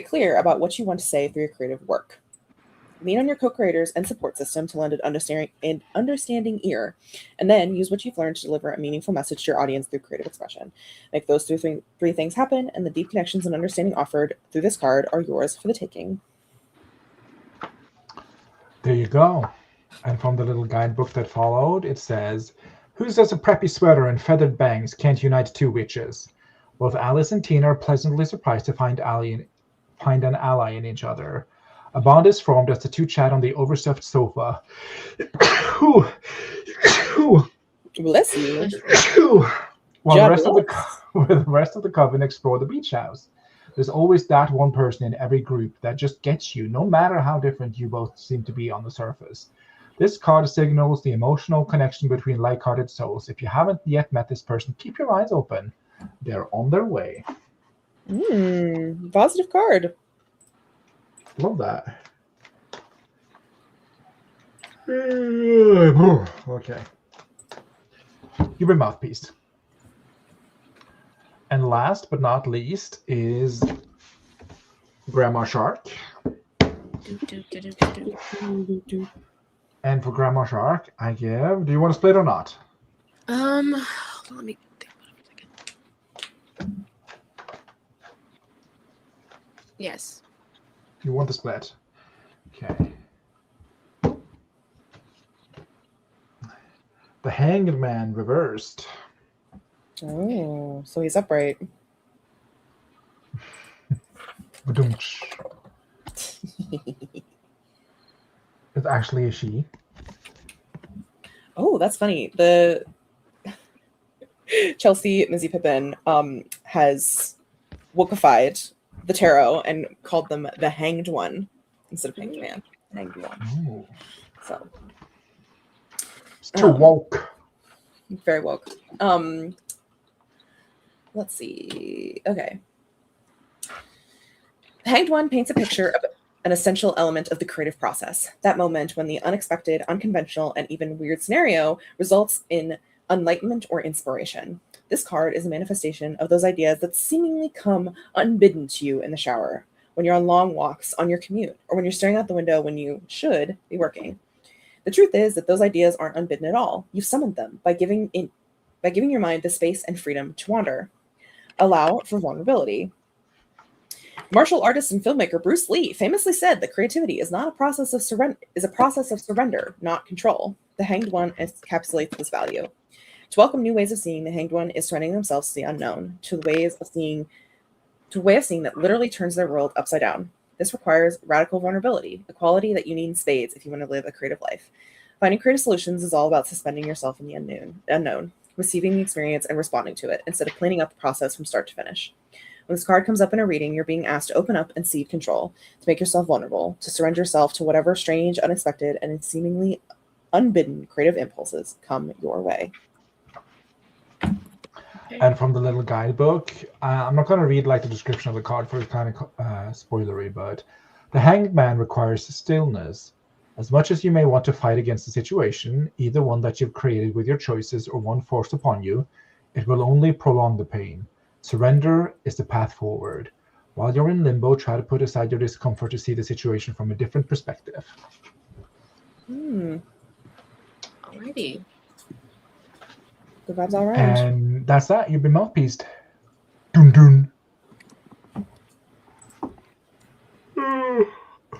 clear about what you want to say through your creative work. Lean on your co-creators and support system to lend an understanding ear, and then use what you've learned to deliver a meaningful message to your audience through creative expression. Make those three things happen, and the deep connections and understanding offered through this card are yours for the taking. There you go. And from the little guidebook that followed, it says, who says a preppy sweater and feathered bangs can't unite 2 witches? Both Alice and Tina are pleasantly surprised to find an ally in each other. A bond is formed as the 2 chat on the overstuffed sofa. Bless you. While the rest of the coven explore the beach house. There's always that one person in every group that just gets you, no matter how different you both seem to be on the surface. This card signals the emotional connection between like-hearted souls. If you haven't yet met this person, keep your eyes open. They're on their way. Positive card. Love that. Okay. You've been mouthpieced. And last but not least is Grandma Shark. And for Grandma Shark, I give. Do you want to split or not? Let me think about it a second. Yes. You want to split? Okay. The Hanged Man reversed. Oh, so he's upright. Ba-doom-tsh. It's actually a she. Oh, that's funny. The Chelsea Mizzy Pippin has wookified the tarot and called them the Hanged One instead of Hanged Man. Hanged One. Ooh. So It's too woke. very woke. Let's see. Okay. The Hanged One paints a picture of an essential element of the creative process. That moment when the unexpected, unconventional, and even weird scenario results in enlightenment or inspiration. This card is a manifestation of those ideas that seemingly come unbidden to you in the shower, when you're on long walks, on your commute, or when you're staring out the window when you should be working. The truth is that those ideas aren't unbidden at all. You've summoned them by giving your mind the space and freedom to wander. Allow for vulnerability. Martial artist and filmmaker Bruce Lee famously said that creativity is not a process of surrender, not control. The Hanged One encapsulates this value. To welcome new ways of seeing, the Hanged One is surrendering themselves to the unknown, to a way of seeing that literally turns their world upside down. This requires radical vulnerability, a quality that you need in spades if you want to live a creative life. Finding creative solutions is all about suspending yourself in the unknown, receiving the experience and responding to it, instead of cleaning up the process from start to finish. When this card comes up in a reading, you're being asked to open up and cede control, to make yourself vulnerable, to surrender yourself to whatever strange, unexpected, and seemingly unbidden creative impulses come your way. And from the little guidebook, I'm not going to read like the description of the card for it's kind of spoilery, but the Hanged Man requires stillness. As much as you may want to fight against the situation, either one that you've created with your choices or one forced upon you, it will only prolong the pain. Surrender is the path forward. While you're in limbo, try to put aside your discomfort to see the situation from a different perspective. Alrighty. The vibes all around. And that's that. You've been mouthpieced. Dun dun.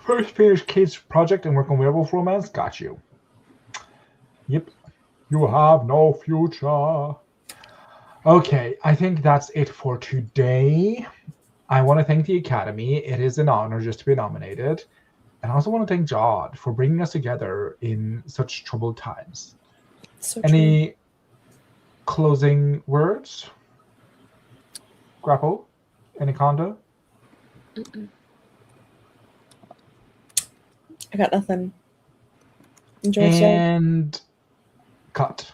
First finish Kate's project and work on werewolf romance. Got you. Yep. You have no future. Okay, I think that's it for today. I want to thank the Academy. It is an honor just to be nominated. And I also want to thank Jod for bringing us together in such troubled times. So Any closing words? Grapple? Anaconda? I got nothing. Enjoy the show. And cut.